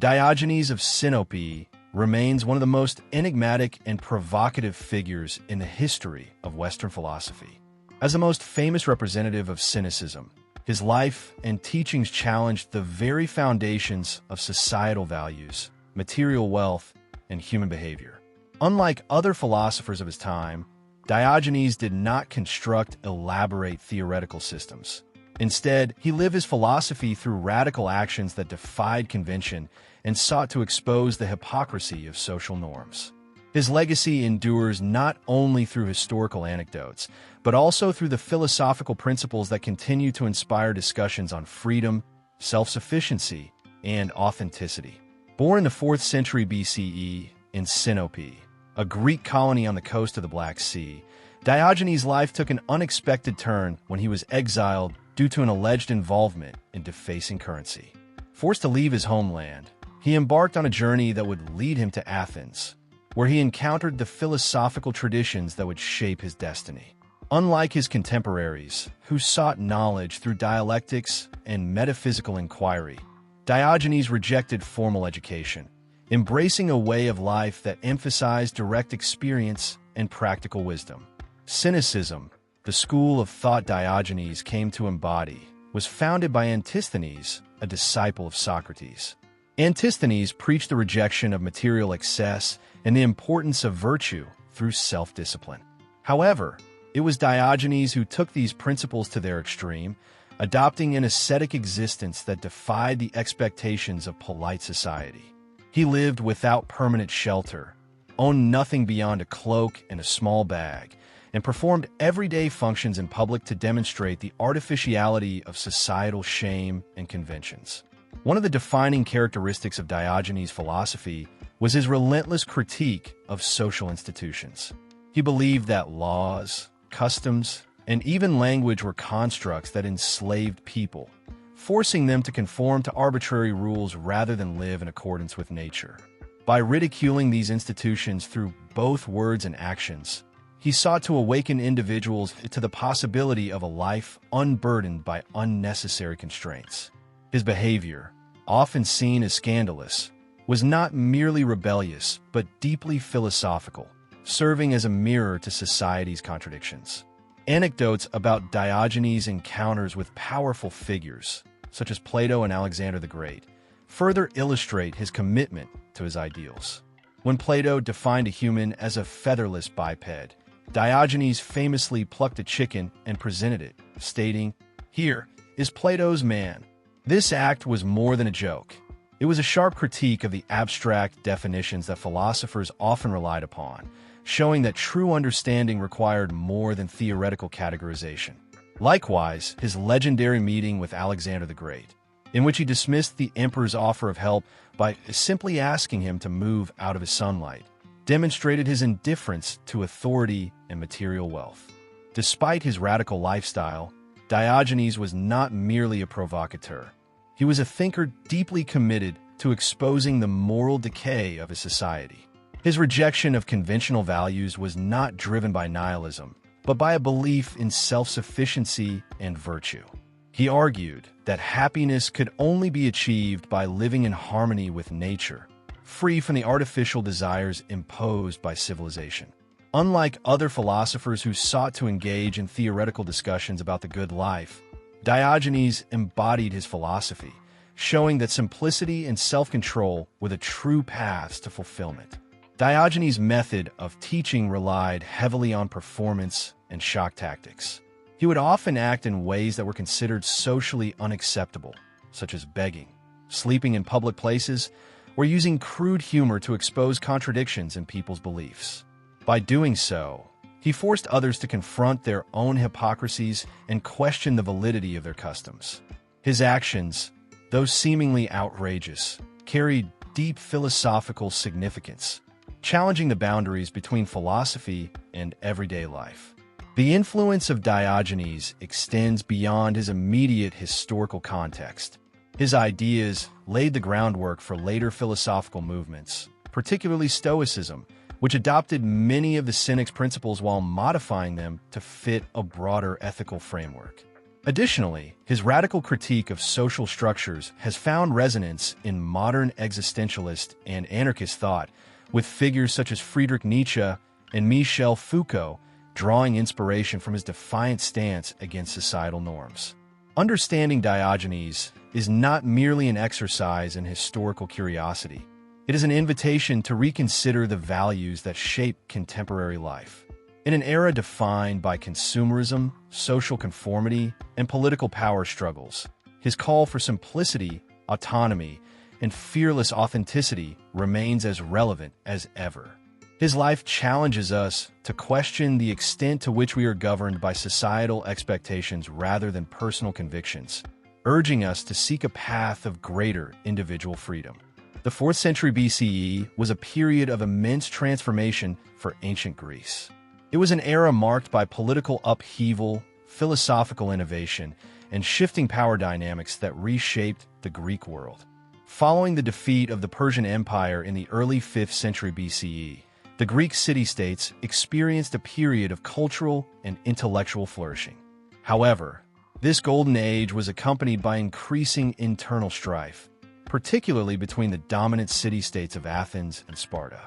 Diogenes of Sinope remains one of the most enigmatic and provocative figures in the history of Western philosophy. As the most famous representative of cynicism, his life and teachings challenged the very foundations of societal values, material wealth, and human behavior. Unlike other philosophers of his time, Diogenes did not construct elaborate theoretical systems. Instead, he lived his philosophy through radical actions that defied convention and sought to expose the hypocrisy of social norms. His legacy endures not only through historical anecdotes, but also through the philosophical principles that continue to inspire discussions on freedom, self-sufficiency, and authenticity. Born in the 4th century BCE in Sinope, a Greek colony on the coast of the Black Sea, Diogenes' life took an unexpected turn when he was exiled due to an alleged involvement in defacing currency. Forced to leave his homeland, he embarked on a journey that would lead him to Athens, where he encountered the philosophical traditions that would shape his destiny. Unlike his contemporaries, who sought knowledge through dialectics and metaphysical inquiry, Diogenes rejected formal education, embracing a way of life that emphasized direct experience and practical wisdom. Cynicism, the school of thought Diogenes came to embody, was founded by Antisthenes, a disciple of Socrates. Antisthenes preached the rejection of material excess and the importance of virtue through self-discipline. However, it was Diogenes who took these principles to their extreme, adopting an ascetic existence that defied the expectations of polite society. He lived without permanent shelter, owned nothing beyond a cloak and a small bag, and performed everyday functions in public to demonstrate the artificiality of societal shame and conventions. One of the defining characteristics of Diogenes' philosophy was his relentless critique of social institutions. He believed that laws, customs, and even language were constructs that enslaved people, forcing them to conform to arbitrary rules rather than live in accordance with nature. By ridiculing these institutions through both words and actions, he sought to awaken individuals to the possibility of a life unburdened by unnecessary constraints. His behavior, often seen as scandalous, was not merely rebellious but deeply philosophical, serving as a mirror to society's contradictions. Anecdotes about Diogenes' encounters with powerful figures, such as Plato and Alexander the Great, further illustrate his commitment to his ideals. When Plato defined a human as a featherless biped, Diogenes famously plucked a chicken and presented it, stating, "Here is Plato's man." This act was more than a joke. It was a sharp critique of the abstract definitions that philosophers often relied upon, showing that true understanding required more than theoretical categorization. Likewise, his legendary meeting with Alexander the Great, in which he dismissed the emperor's offer of help by simply asking him to move out of his sunlight, demonstrated his indifference to authority and material wealth. Despite his radical lifestyle, Diogenes was not merely a provocateur. He was a thinker deeply committed to exposing the moral decay of his society. His rejection of conventional values was not driven by nihilism, but by a belief in self-sufficiency and virtue. He argued that happiness could only be achieved by living in harmony with nature, free from the artificial desires imposed by civilization. Unlike other philosophers who sought to engage in theoretical discussions about the good life, Diogenes embodied his philosophy, showing that simplicity and self-control were the true paths to fulfillment. Diogenes' method of teaching relied heavily on performance and shock tactics. He would often act in ways that were considered socially unacceptable, such as begging, sleeping in public places, or using crude humor to expose contradictions in people's beliefs. By doing so, he forced others to confront their own hypocrisies and question the validity of their customs. His actions, though seemingly outrageous, carried deep philosophical significance, challenging the boundaries between philosophy and everyday life. The influence of Diogenes extends beyond his immediate historical context. His ideas laid the groundwork for later philosophical movements, particularly Stoicism, which adopted many of the Cynic's principles while modifying them to fit a broader ethical framework. Additionally, his radical critique of social structures has found resonance in modern existentialist and anarchist thought, with figures such as Friedrich Nietzsche and Michel Foucault drawing inspiration from his defiant stance against societal norms. Understanding Diogenes is not merely an exercise in historical curiosity. It is an invitation to reconsider the values that shape contemporary life. In an era defined by consumerism, social conformity, and political power struggles, his call for simplicity, autonomy, and fearless authenticity remains as relevant as ever. His life challenges us to question the extent to which we are governed by societal expectations rather than personal convictions, urging us to seek a path of greater individual freedom. The 4th century BCE was a period of immense transformation for ancient Greece. It was an era marked by political upheaval, philosophical innovation, and shifting power dynamics that reshaped the Greek world. Following the defeat of the Persian Empire in the early 5th century BCE, the Greek city-states experienced a period of cultural and intellectual flourishing. However, this golden age was accompanied by increasing internal strife, particularly between the dominant city-states of Athens and Sparta.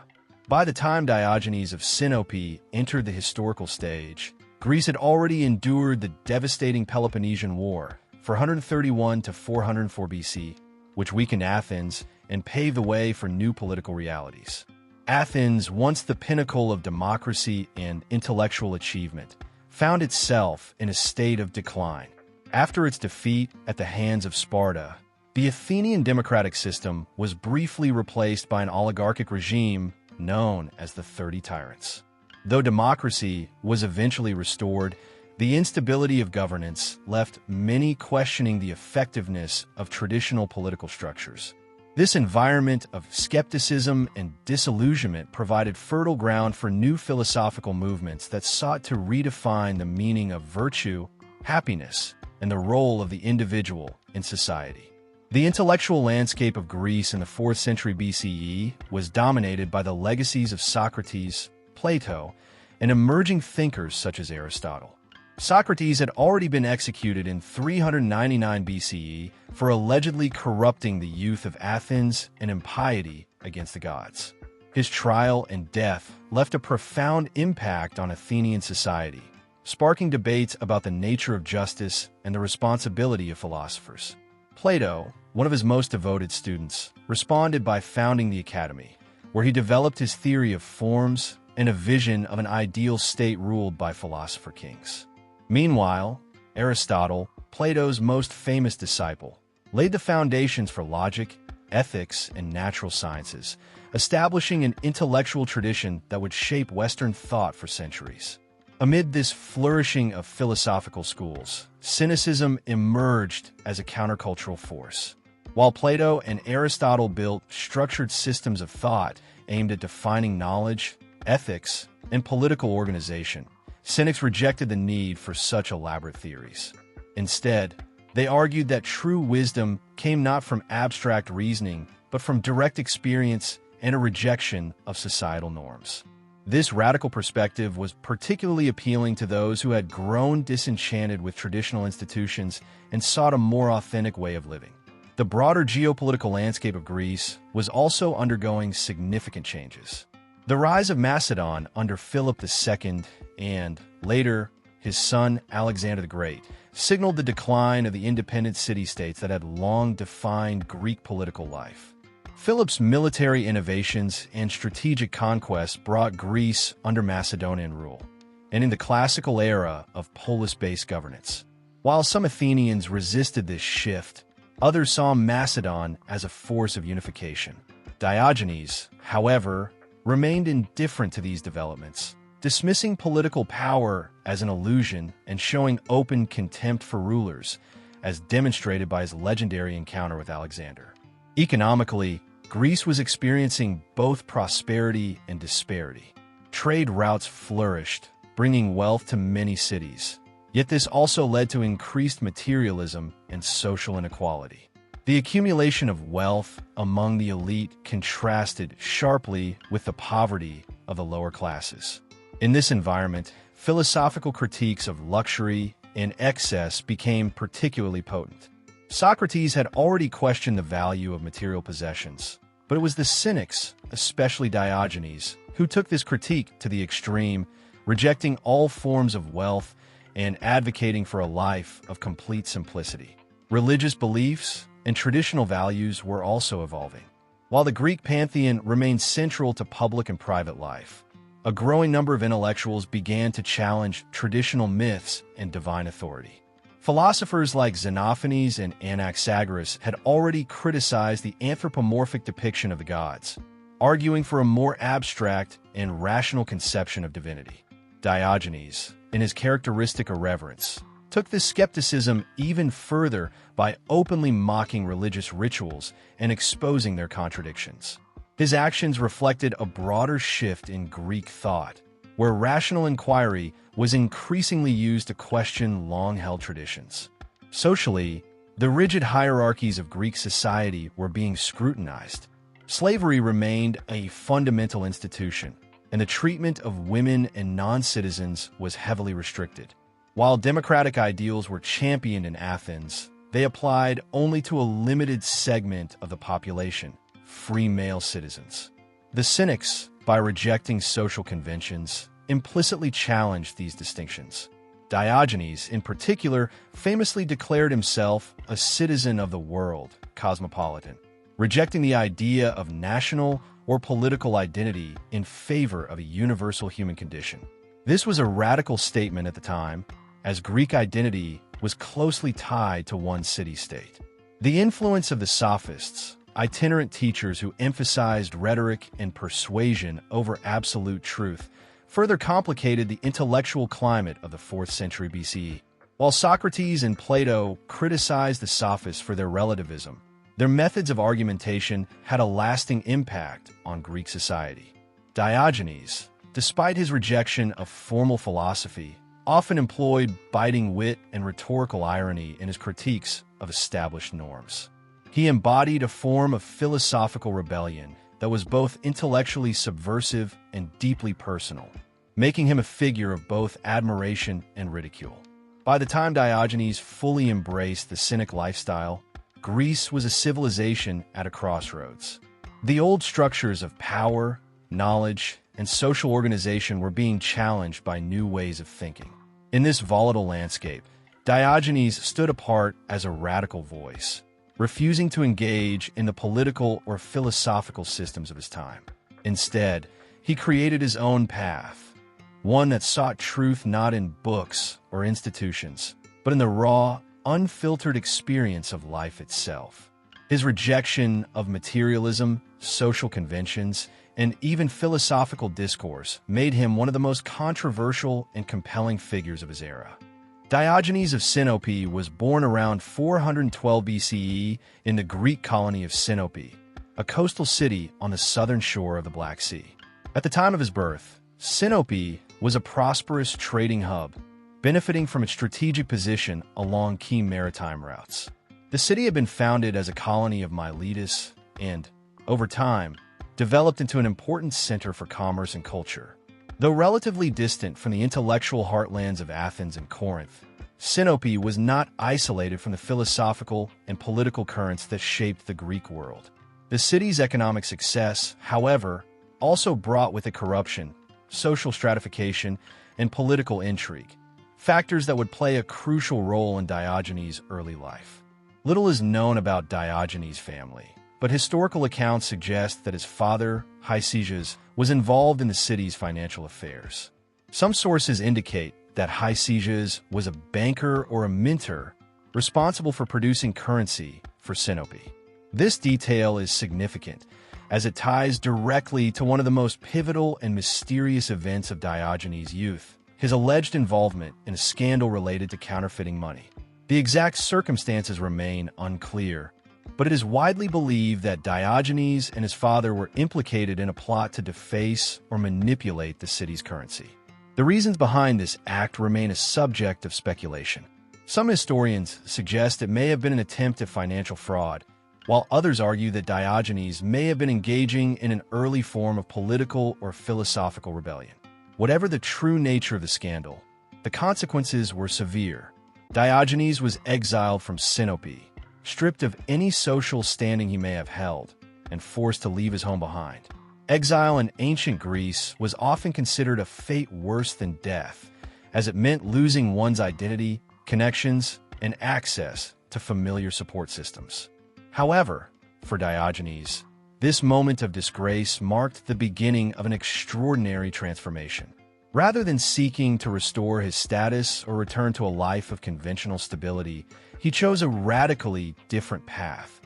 By the time Diogenes of Sinope entered the historical stage, Greece had already endured the devastating Peloponnesian War for 131 to 404 BC, which weakened Athens and paved the way for new political realities. Athens, once the pinnacle of democracy and intellectual achievement, found itself in a state of decline. After its defeat at the hands of Sparta, the Athenian democratic system was briefly replaced by an oligarchic regime known as the 30 Tyrants. Though democracy was eventually restored, the instability of governance left many questioning the effectiveness of traditional political structures. This environment of skepticism and disillusionment provided fertile ground for new philosophical movements that sought to redefine the meaning of virtue, happiness, and the role of the individual in society. The intellectual landscape of Greece in the 4th century BCE was dominated by the legacies of Socrates, Plato, and emerging thinkers such as Aristotle. Socrates had already been executed in 399 BCE for allegedly corrupting the youth of Athens and impiety against the gods. His trial and death left a profound impact on Athenian society, sparking debates about the nature of justice and the responsibility of philosophers. Plato, one of his most devoted students, responded by founding the Academy, where he developed his theory of forms and a vision of an ideal state ruled by philosopher kings. Meanwhile, Aristotle, Plato's most famous disciple, laid the foundations for logic, ethics, and natural sciences, establishing an intellectual tradition that would shape Western thought for centuries. Amid this flourishing of philosophical schools, cynicism emerged as a countercultural force. While Plato and Aristotle built structured systems of thought aimed at defining knowledge, ethics, and political organization, cynics rejected the need for such elaborate theories. Instead, they argued that true wisdom came not from abstract reasoning, but from direct experience and a rejection of societal norms. This radical perspective was particularly appealing to those who had grown disenchanted with traditional institutions and sought a more authentic way of living. The broader geopolitical landscape of Greece was also undergoing significant changes. The rise of Macedon under Philip II and, later, his son Alexander the Great signaled the decline of the independent city-states that had long defined Greek political life. Philip's military innovations and strategic conquests brought Greece under Macedonian rule, and in the classical era of polis-based governance. While some Athenians resisted this shift, others saw Macedon as a force of unification. Diogenes, however, remained indifferent to these developments, dismissing political power as an illusion and showing open contempt for rulers, as demonstrated by his legendary encounter with Alexander. Economically, Greece was experiencing both prosperity and disparity. Trade routes flourished, bringing wealth to many cities. Yet this also led to increased materialism and social inequality. The accumulation of wealth among the elite contrasted sharply with the poverty of the lower classes. In this environment, philosophical critiques of luxury, in excess became particularly potent. Socrates had already questioned the value of material possessions, but it was the cynics, especially Diogenes, who took this critique to the extreme, rejecting all forms of wealth and advocating for a life of complete simplicity. Religious beliefs and traditional values were also evolving. While the Greek pantheon remained central to public and private life, a growing number of intellectuals began to challenge traditional myths and divine authority. Philosophers like Xenophanes and Anaxagoras had already criticized the anthropomorphic depiction of the gods, arguing for a more abstract and rational conception of divinity. Diogenes, in his characteristic irreverence, took this skepticism even further by openly mocking religious rituals and exposing their contradictions. His actions reflected a broader shift in Greek thought, where rational inquiry was increasingly used to question long-held traditions. Socially, the rigid hierarchies of Greek society were being scrutinized. Slavery remained a fundamental institution, and the treatment of women and non-citizens was heavily restricted. While democratic ideals were championed in Athens, they applied only to a limited segment of the population, free male citizens. The Cynics, by rejecting social conventions, implicitly challenged these distinctions. Diogenes, in particular, famously declared himself a citizen of the world, cosmopolitan, rejecting the idea of national or political identity in favor of a universal human condition. This was a radical statement at the time, as Greek identity was closely tied to one city-state. The influence of the Sophists, itinerant teachers who emphasized rhetoric and persuasion over absolute truth, further complicated the intellectual climate of the 4th century BCE. While Socrates and Plato criticized the Sophists for their relativism, their methods of argumentation had a lasting impact on Greek society. Diogenes, despite his rejection of formal philosophy, often employed biting wit and rhetorical irony in his critiques of established norms. He embodied a form of philosophical rebellion that was both intellectually subversive and deeply personal, making him a figure of both admiration and ridicule. By the time Diogenes fully embraced the Cynic lifestyle, Greece was a civilization at a crossroads. The old structures of power, knowledge, and social organization were being challenged by new ways of thinking. In this volatile landscape, Diogenes stood apart as a radical voice, refusing to engage in the political or philosophical systems of his time. Instead, he created his own path, one that sought truth not in books or institutions, but in the raw, unfiltered experience of life itself. His rejection of materialism, social conventions, and even philosophical discourse made him one of the most controversial and compelling figures of his era. Diogenes of Sinope was born around 412 BCE in the Greek colony of Sinope, a coastal city on the southern shore of the Black Sea. At the time of his birth, Sinope was a prosperous trading hub, benefiting from its strategic position along key maritime routes. The city had been founded as a colony of Miletus and, over time, developed into an important center for commerce and culture. Though relatively distant from the intellectual heartlands of Athens and Corinth, Sinope was not isolated from the philosophical and political currents that shaped the Greek world. The city's economic success, however, also brought with it corruption, social stratification, and political intrigue, factors that would play a crucial role in Diogenes' early life. Little is known about Diogenes' family, but historical accounts suggest that his father, Hicesias, was involved in the city's financial affairs. Some sources indicate that Hicesias was a banker or a minter responsible for producing currency for Sinope. This detail is significant, as it ties directly to one of the most pivotal and mysterious events of Diogenes' youth, his alleged involvement in a scandal related to counterfeiting money. The exact circumstances remain unclear, but it is widely believed that Diogenes and his father were implicated in a plot to deface or manipulate the city's currency. The reasons behind this act remain a subject of speculation. Some historians suggest it may have been an attempt at financial fraud, while others argue that Diogenes may have been engaging in an early form of political or philosophical rebellion. Whatever the true nature of the scandal, the consequences were severe, Diogenes was exiled from Sinope, stripped of any social standing he may have held, and forced to leave his home behind. Exile in ancient Greece was often considered a fate worse than death, as it meant losing one's identity, connections, and access to familiar support systems. However, for Diogenes, this moment of disgrace marked the beginning of an extraordinary transformation. Rather than seeking to restore his status or return to a life of conventional stability, he chose a radically different path,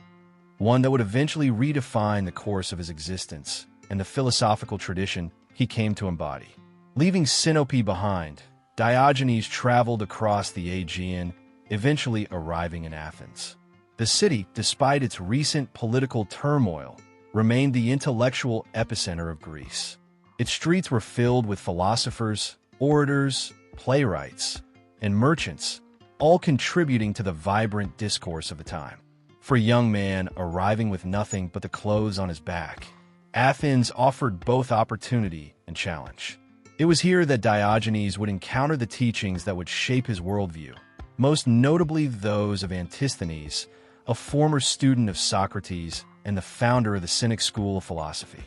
one that would eventually redefine the course of his existence and the philosophical tradition he came to embody. Leaving Sinope behind, Diogenes traveled across the Aegean, eventually arriving in Athens. The city, despite its recent political turmoil, remained the intellectual epicenter of Greece. Its streets were filled with philosophers, orators, playwrights, and merchants, all contributing to the vibrant discourse of the time. For a young man arriving with nothing but the clothes on his back, Athens offered both opportunity and challenge. It was here that Diogenes would encounter the teachings that would shape his worldview, most notably those of Antisthenes, a former student of Socrates and the founder of the Cynic school of philosophy.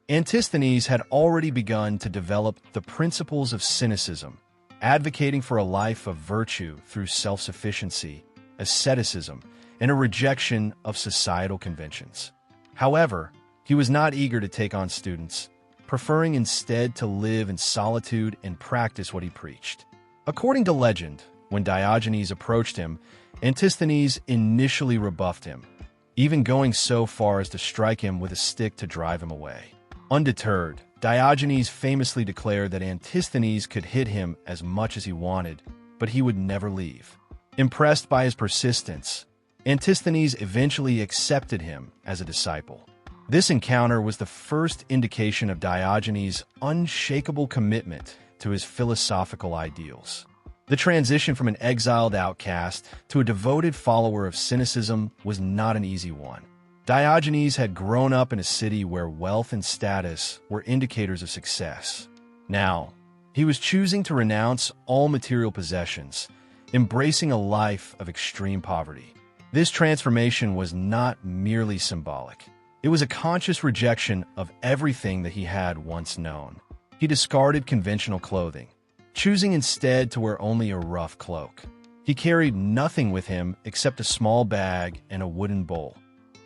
Antisthenes had already begun to develop the principles of cynicism, advocating for a life of virtue through self-sufficiency, asceticism, and a rejection of societal conventions. However, he was not eager to take on students, preferring instead to live in solitude and practice what he preached. According to legend, when Diogenes approached him, Antisthenes initially rebuffed him, even going so far as to strike him with a stick to drive him away. Undeterred, Diogenes famously declared that Antisthenes could hit him as much as he wanted, but he would never leave. Impressed by his persistence, Antisthenes eventually accepted him as a disciple. This encounter was the first indication of Diogenes' unshakable commitment to his philosophical ideals. The transition from an exiled outcast to a devoted follower of cynicism was not an easy one. Diogenes had grown up in a city where wealth and status were indicators of success. Now, he was choosing to renounce all material possessions, embracing a life of extreme poverty. This transformation was not merely symbolic. It was a conscious rejection of everything that he had once known. He discarded conventional clothing, choosing instead to wear only a rough cloak. He carried nothing with him except a small bag and a wooden bowl,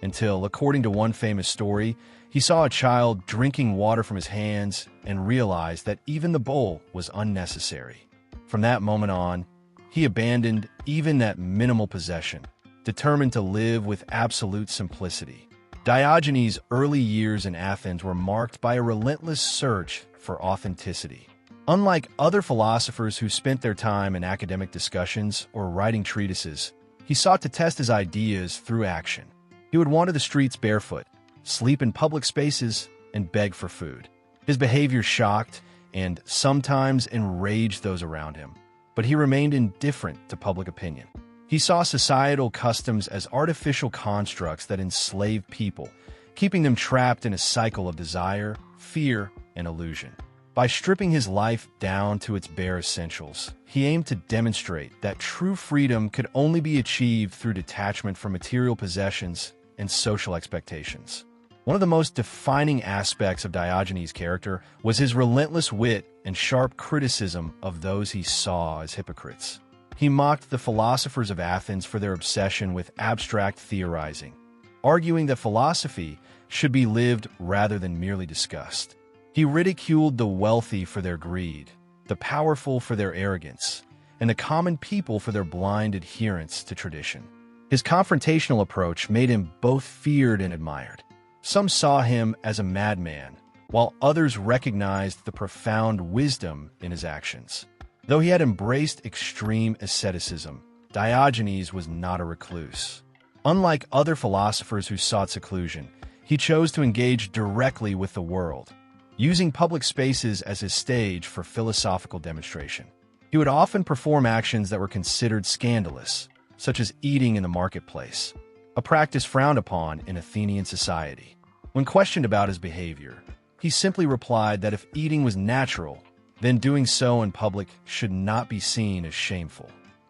until, according to one famous story, he saw a child drinking water from his hands and realized that even the bowl was unnecessary. From that moment on, he abandoned even that minimal possession, determined to live with absolute simplicity. Diogenes' early years in Athens were marked by a relentless search for authenticity. Unlike other philosophers who spent their time in academic discussions or writing treatises, he sought to test his ideas through action. He would wander the streets barefoot, sleep in public spaces, and beg for food. His behavior shocked and sometimes enraged those around him, but he remained indifferent to public opinion. He saw societal customs as artificial constructs that enslaved people, keeping them trapped in a cycle of desire, fear, and illusion. By stripping his life down to its bare essentials, he aimed to demonstrate that true freedom could only be achieved through detachment from material possessions and social expectations. One of the most defining aspects of Diogenes' character was his relentless wit and sharp criticism of those he saw as hypocrites. He mocked the philosophers of Athens for their obsession with abstract theorizing, arguing that philosophy should be lived rather than merely discussed. He ridiculed the wealthy for their greed, the powerful for their arrogance, and the common people for their blind adherence to tradition. His confrontational approach made him both feared and admired. Some saw him as a madman, while others recognized the profound wisdom in his actions. Though he had embraced extreme asceticism, Diogenes was not a recluse. Unlike other philosophers who sought seclusion, he chose to engage directly with the world, using public spaces as his stage for philosophical demonstration. He would often perform actions that were considered scandalous, such as eating in the marketplace, a practice frowned upon in Athenian society. When questioned about his behavior, he simply replied that if eating was natural, then doing so in public should not be seen as shameful.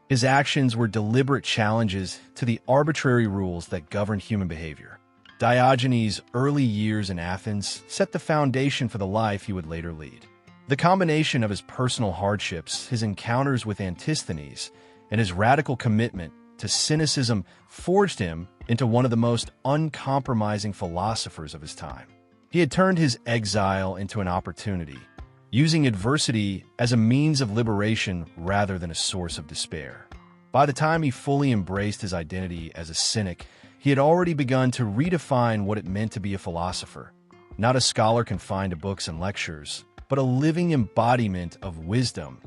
His actions were deliberate challenges to the arbitrary rules that governed human behavior. Diogenes' early years in Athens set the foundation for the life he would later lead. The combination of his personal hardships, his encounters with Antisthenes, and his radical commitment to cynicism forged him into one of the most uncompromising philosophers of his time. He had turned his exile into an opportunity, using adversity as a means of liberation rather than a source of despair. By the time he fully embraced his identity as a cynic, he had already begun to redefine what it meant to be a philosopher, not a scholar confined to books and lectures, but a living embodiment of wisdom,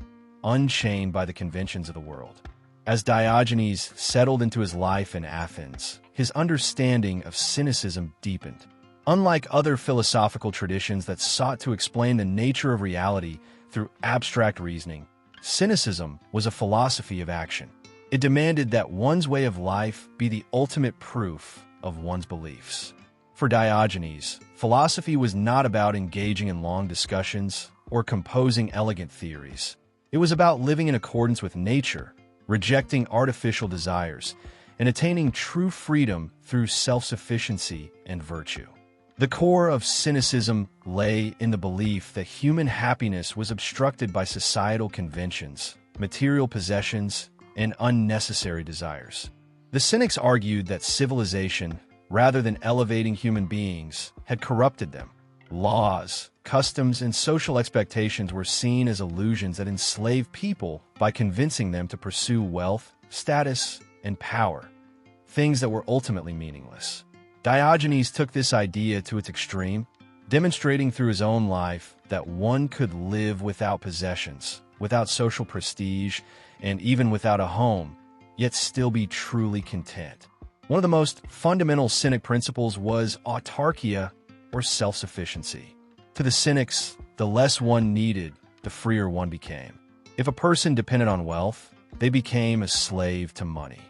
unchained by the conventions of the world. As Diogenes settled into his life in Athens, his understanding of cynicism deepened. Unlike other philosophical traditions that sought to explain the nature of reality through abstract reasoning, cynicism was a philosophy of action. It demanded that one's way of life be the ultimate proof of one's beliefs. For Diogenes, philosophy was not about engaging in long discussions or composing elegant theories. It was about living in accordance with nature, rejecting artificial desires, and attaining true freedom through self-sufficiency and virtue. The core of cynicism lay in the belief that human happiness was obstructed by societal conventions, material possessions, and unnecessary desires. The cynics argued that civilization, rather than elevating human beings, had corrupted them. Laws, customs, and social expectations were seen as illusions that enslaved people by convincing them to pursue wealth, status, and power, things that were ultimately meaningless. Diogenes took this idea to its extreme, demonstrating through his own life that one could live without possessions, without social prestige, and even without a home, yet still be truly content. One of the most fundamental cynic principles was autarkia, or self-sufficiency. To the cynics, the less one needed, the freer one became. If a person depended on wealth, they became a slave to money.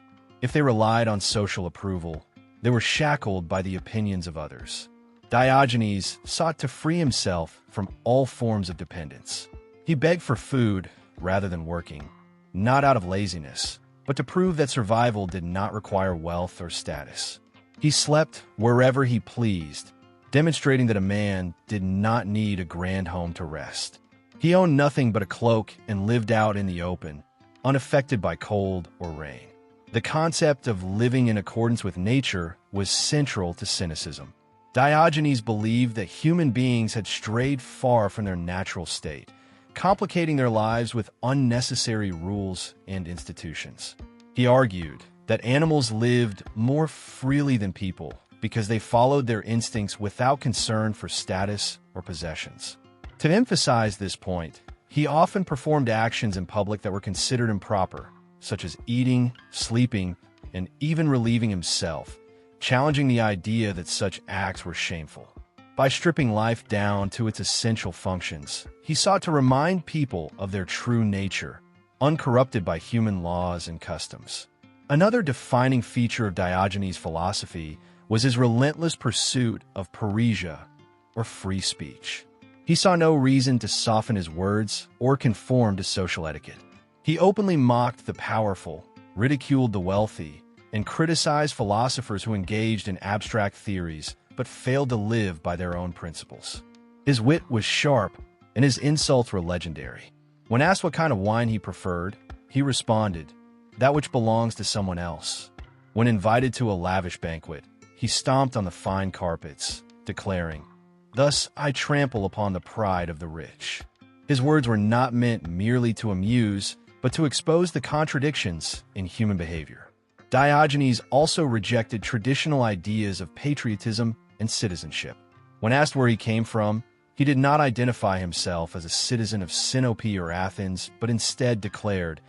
If they relied on social approval, they were shackled by the opinions of others. Diogenes sought to free himself from all forms of dependence. He begged for food rather than working, not out of laziness, but to prove that survival did not require wealth or status. He slept wherever he pleased, demonstrating that a man did not need a grand home to rest. He owned nothing but a cloak and lived out in the open, unaffected by cold or rain. The concept of living in accordance with nature was central to cynicism. Diogenes believed that human beings had strayed far from their natural state, complicating their lives with unnecessary rules and institutions. He argued that animals lived more freely than people because they followed their instincts without concern for status or possessions. To emphasize this point, he often performed actions in public that were considered improper, such as eating, sleeping, and even relieving himself, challenging the idea that such acts were shameful. By stripping life down to its essential functions, he sought to remind people of their true nature, uncorrupted by human laws and customs. Another defining feature of Diogenes' philosophy was his relentless pursuit of parrhesia, or free speech. He saw no reason to soften his words or conform to social etiquette. He openly mocked the powerful, ridiculed the wealthy, and criticized philosophers who engaged in abstract theories but failed to live by their own principles. His wit was sharp, and his insults were legendary. When asked what kind of wine he preferred, he responded, "That which belongs to someone else." When invited to a lavish banquet, he stomped on the fine carpets, declaring, "Thus I trample upon the pride of the rich." His words were not meant merely to amuse, but to expose the contradictions in human behavior. Diogenes also rejected traditional ideas of patriotism and citizenship. When asked where he came from, he did not identify himself as a citizen of Sinope or Athens, but instead declared,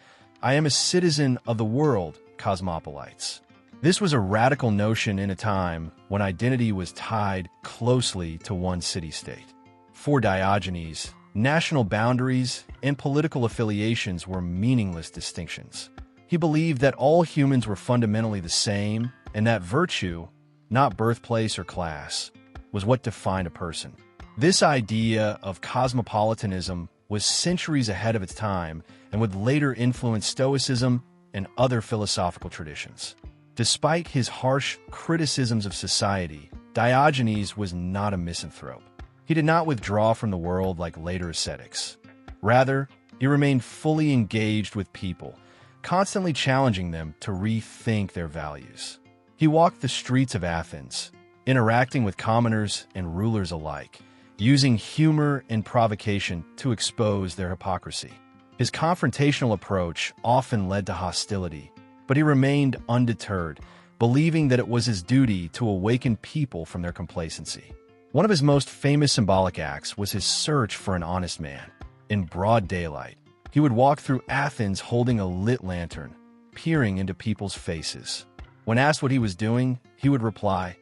"I am a citizen of the world, cosmopolites." This was a radical notion in a time when identity was tied closely to one city-state. For Diogenes, national boundaries and political affiliations were meaningless distinctions. He believed that all humans were fundamentally the same, and that virtue, not birthplace or class, was what defined a person. This idea of cosmopolitanism was centuries ahead of its time and would later influence Stoicism and other philosophical traditions. Despite his harsh criticisms of society, Diogenes was not a misanthrope. He did not withdraw from the world like later ascetics. Rather, he remained fully engaged with people, constantly challenging them to rethink their values. He walked the streets of Athens, interacting with commoners and rulers alike, using humor and provocation to expose their hypocrisy. His confrontational approach often led to hostility, but he remained undeterred, believing that it was his duty to awaken people from their complacency. One of his most famous symbolic acts was his search for an honest man. In broad daylight, he would walk through Athens holding a lit lantern, peering into people's faces. When asked what he was doing, he would reply,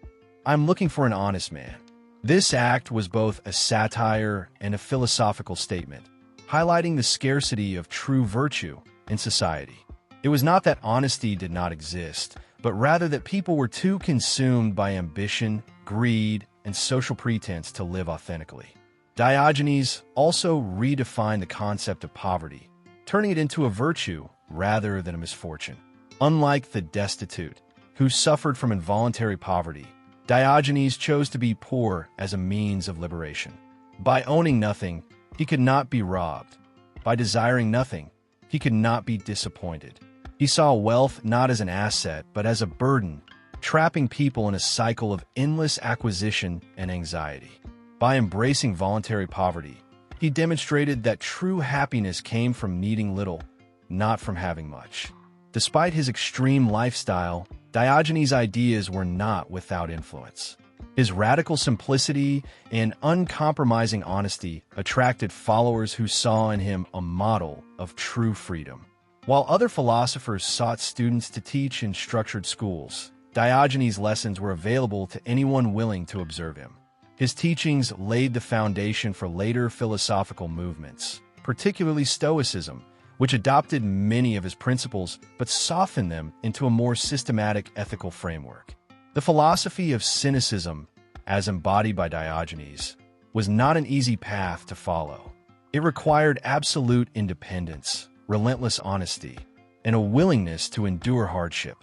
"I'm looking for an honest man." This act was both a satire and a philosophical statement, highlighting the scarcity of true virtue in society. It was not that honesty did not exist, but rather that people were too consumed by ambition, greed, and social pretense to live authentically. Diogenes also redefined the concept of poverty, turning it into a virtue rather than a misfortune. Unlike the destitute, who suffered from involuntary poverty, Diogenes chose to be poor as a means of liberation. By owning nothing, he could not be robbed. By desiring nothing, he could not be disappointed. He saw wealth not as an asset, but as a burden, trapping people in a cycle of endless acquisition and anxiety. By embracing voluntary poverty, he demonstrated that true happiness came from needing little, not from having much. Despite his extreme lifestyle, Diogenes' ideas were not without influence. His radical simplicity and uncompromising honesty attracted followers who saw in him a model of true freedom. While other philosophers sought students to teach in structured schools, Diogenes' lessons were available to anyone willing to observe him. His teachings laid the foundation for later philosophical movements, particularly Stoicism, which adopted many of his principles but softened them into a more systematic ethical framework. The philosophy of cynicism, as embodied by Diogenes, was not an easy path to follow. It required absolute independence, relentless honesty, and a willingness to endure hardship.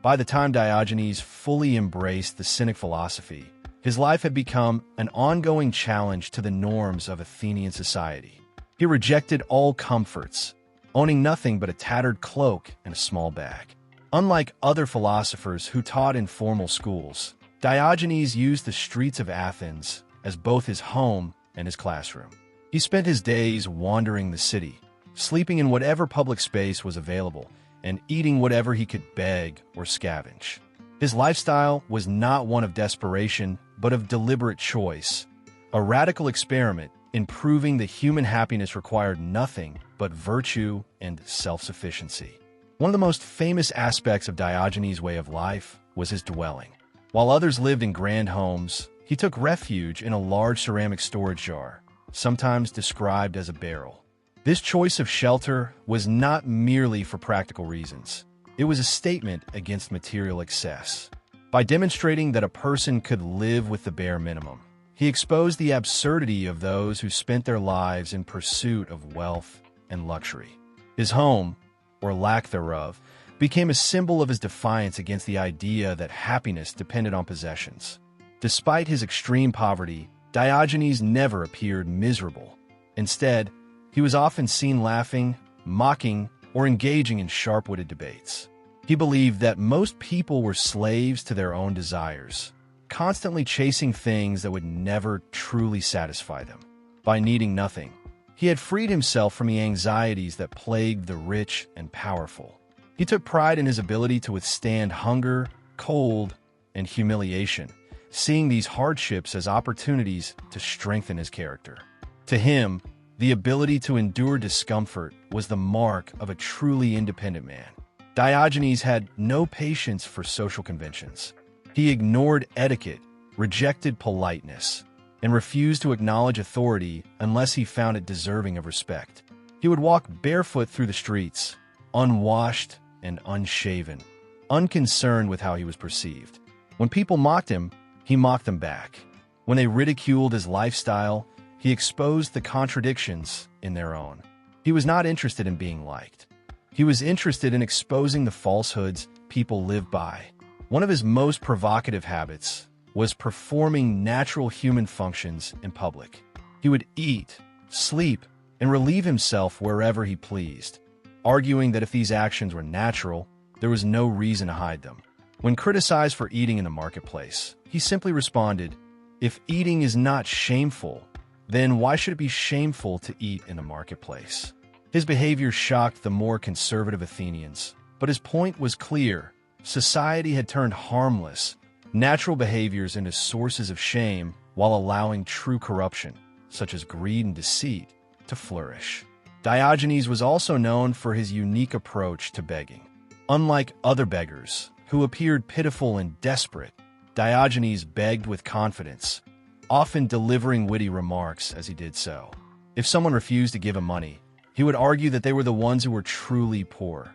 By the time Diogenes fully embraced the Cynic philosophy, his life had become an ongoing challenge to the norms of Athenian society. He rejected all comforts, owning nothing but a tattered cloak and a small bag. Unlike other philosophers who taught in formal schools, Diogenes used the streets of Athens as both his home and his classroom. He spent his days wandering the city, sleeping in whatever public space was available, and eating whatever he could beg or scavenge. His lifestyle was not one of desperation, but of deliberate choice, a radical experiment in proving that human happiness required nothing but virtue and self-sufficiency. One of the most famous aspects of Diogenes' way of life was his dwelling. While others lived in grand homes, he took refuge in a large ceramic storage jar, sometimes described as a barrel. This choice of shelter was not merely for practical reasons. It was a statement against material excess. By demonstrating that a person could live with the bare minimum, he exposed the absurdity of those who spent their lives in pursuit of wealth and luxury. His home, or lack thereof, became a symbol of his defiance against the idea that happiness depended on possessions. Despite his extreme poverty, Diogenes never appeared miserable. Instead, he was often seen laughing, mocking, or engaging in sharp-witted debates. He believed that most people were slaves to their own desires, constantly chasing things that would never truly satisfy them. By needing nothing, he had freed himself from the anxieties that plagued the rich and powerful. He took pride in his ability to withstand hunger, cold, and humiliation, seeing these hardships as opportunities to strengthen his character. To him, the ability to endure discomfort was the mark of a truly independent man. Diogenes had no patience for social conventions. He ignored etiquette, rejected politeness, and refused to acknowledge authority unless he found it deserving of respect. He would walk barefoot through the streets, unwashed and unshaven, unconcerned with how he was perceived. When people mocked him, he mocked them back. When they ridiculed his lifestyle, he exposed the contradictions in their own. He was not interested in being liked. He was interested in exposing the falsehoods people lived by. One of his most provocative habits was performing natural human functions in public. He would eat, sleep, and relieve himself wherever he pleased, arguing that if these actions were natural, there was no reason to hide them. When criticized for eating in the marketplace, he simply responded, "If eating is not shameful, then why should it be shameful to eat in the marketplace?" His behavior shocked the more conservative Athenians, but his point was clear. Society had turned harmless, natural behaviors into sources of shame while allowing true corruption, such as greed and deceit, to flourish. Diogenes was also known for his unique approach to begging. Unlike other beggars, who appeared pitiful and desperate, Diogenes begged with confidence, often delivering witty remarks as he did so. If someone refused to give him money, he would argue that they were the ones who were truly poor.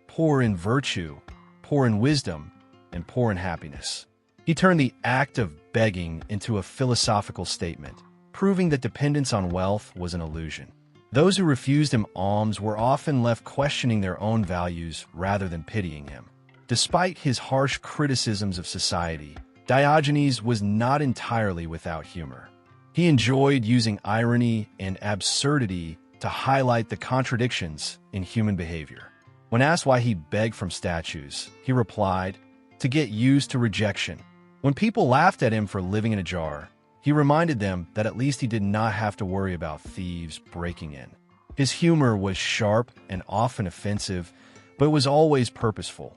Poor in virtue, poor in wisdom, and poor in happiness. He turned the act of begging into a philosophical statement, proving that dependence on wealth was an illusion. Those who refused him alms were often left questioning their own values rather than pitying him. Despite his harsh criticisms of society, Diogenes was not entirely without humor. He enjoyed using irony and absurdity to highlight the contradictions in human behavior. When asked why he begged from statues, he replied, "To get used to rejection." When people laughed at him for living in a jar, he reminded them that at least he did not have to worry about thieves breaking in. His humor was sharp and often offensive, but it was always purposeful,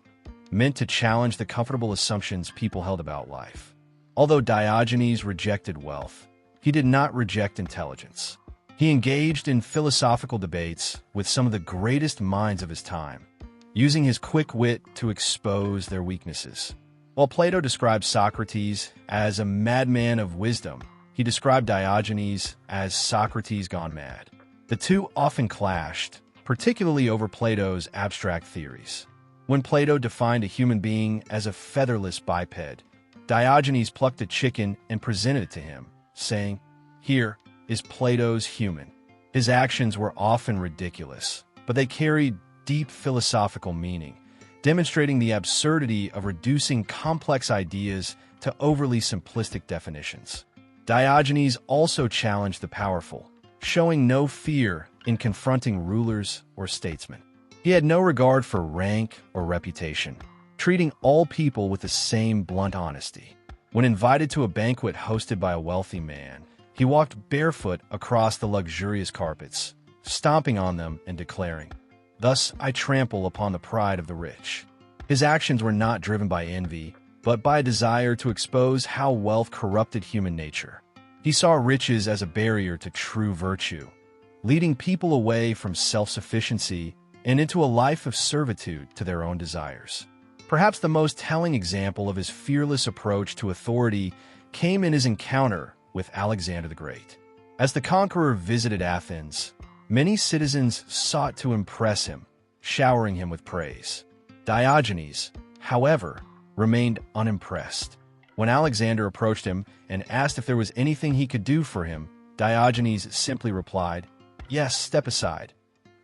meant to challenge the comfortable assumptions people held about life. Although Diogenes rejected wealth, he did not reject intelligence. He engaged in philosophical debates with some of the greatest minds of his time, using his quick wit to expose their weaknesses. While Plato described Socrates as a madman of wisdom, he described Diogenes as Socrates gone mad. The two often clashed, particularly over Plato's abstract theories. When Plato defined a human being as a featherless biped, Diogenes plucked a chicken and presented it to him, saying, "Here is Plato's human." His actions were often ridiculous, but they carried deep philosophical meaning, demonstrating the absurdity of reducing complex ideas to overly simplistic definitions. Diogenes also challenged the powerful, showing no fear in confronting rulers or statesmen. He had no regard for rank or reputation, treating all people with the same blunt honesty. When invited to a banquet hosted by a wealthy man, he walked barefoot across the luxurious carpets, stomping on them and declaring, "Thus I trample upon the pride of the rich." His actions were not driven by envy, but by a desire to expose how wealth corrupted human nature. He saw riches as a barrier to true virtue, leading people away from self-sufficiency and into a life of servitude to their own desires. Perhaps the most telling example of his fearless approach to authority came in his encounter with Alexander the Great. As the conqueror visited Athens, many citizens sought to impress him, showering him with praise. Diogenes, however, remained unimpressed. When Alexander approached him and asked if there was anything he could do for him, Diogenes simply replied, "Yes, step aside.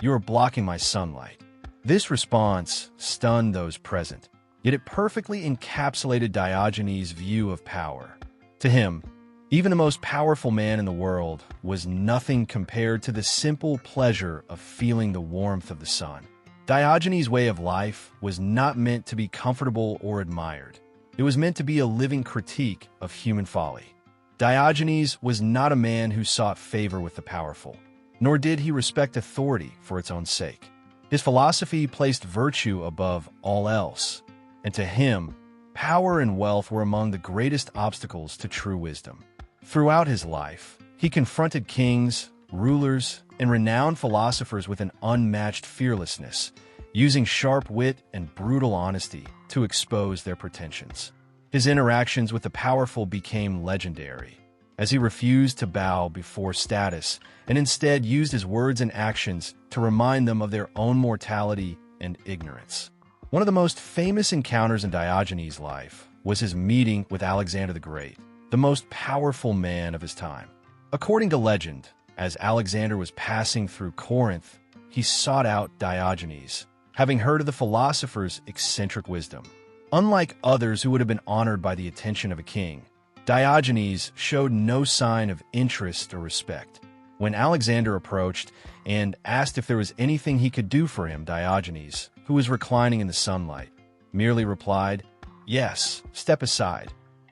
You are blocking my sunlight." This response stunned those present, yet it perfectly encapsulated Diogenes' view of power. To him, even the most powerful man in the world was nothing compared to the simple pleasure of feeling the warmth of the sun. Diogenes' way of life was not meant to be comfortable or admired. It was meant to be a living critique of human folly. Diogenes was not a man who sought favor with the powerful, nor did he respect authority for its own sake. His philosophy placed virtue above all else, and to him, power and wealth were among the greatest obstacles to true wisdom. Throughout his life, he confronted kings, rulers, and renowned philosophers with an unmatched fearlessness, using sharp wit and brutal honesty to expose their pretensions. His interactions with the powerful became legendary, as he refused to bow before status and instead used his words and actions to remind them of their own mortality and ignorance. One of the most famous encounters in Diogenes' life was his meeting with Alexander the Great, the most powerful man of his time. According to legend, as Alexander was passing through Corinth, he sought out Diogenes, having heard of the philosopher's eccentric wisdom. Unlike others who would have been honored by the attention of a king, Diogenes showed no sign of interest or respect. When Alexander approached and asked if there was anything he could do for him, Diogenes, who was reclining in the sunlight, merely replied, "Yes, step aside.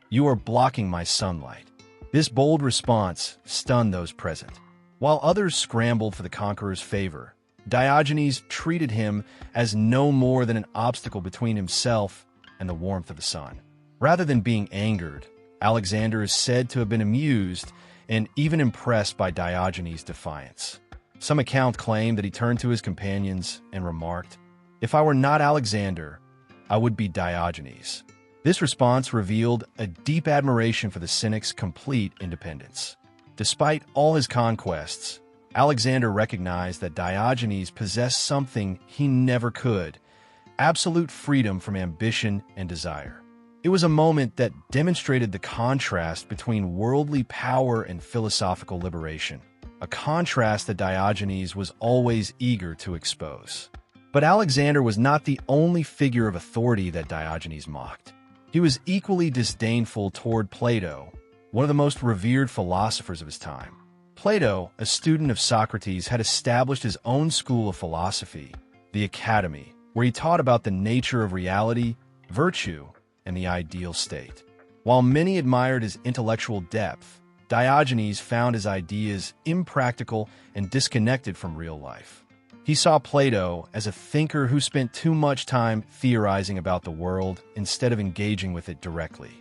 You are blocking my sunlight." This bold response stunned those present. While others scrambled for the conqueror's favor, Diogenes treated him as no more than an obstacle between himself and the warmth of the sun. Rather than being angered, Alexander is said to have been amused and even impressed by Diogenes' defiance. Some account claim that he turned to his companions and remarked, "If I were not Alexander, I would be Diogenes." This response revealed a deep admiration for the Cynic's complete independence. Despite all his conquests, Alexander recognized that Diogenes possessed something he never could: absolute freedom from ambition and desire. It was a moment that demonstrated the contrast between worldly power and philosophical liberation, a contrast that Diogenes was always eager to expose. But Alexander was not the only figure of authority that Diogenes mocked. He was equally disdainful toward Plato, one of the most revered philosophers of his time. Plato, a student of Socrates, had established his own school of philosophy, the Academy, where he taught about the nature of reality, virtue, and the ideal state. While many admired his intellectual depth, Diogenes found his ideas impractical and disconnected from real life. He saw Plato as a thinker who spent too much time theorizing about the world instead of engaging with it directly.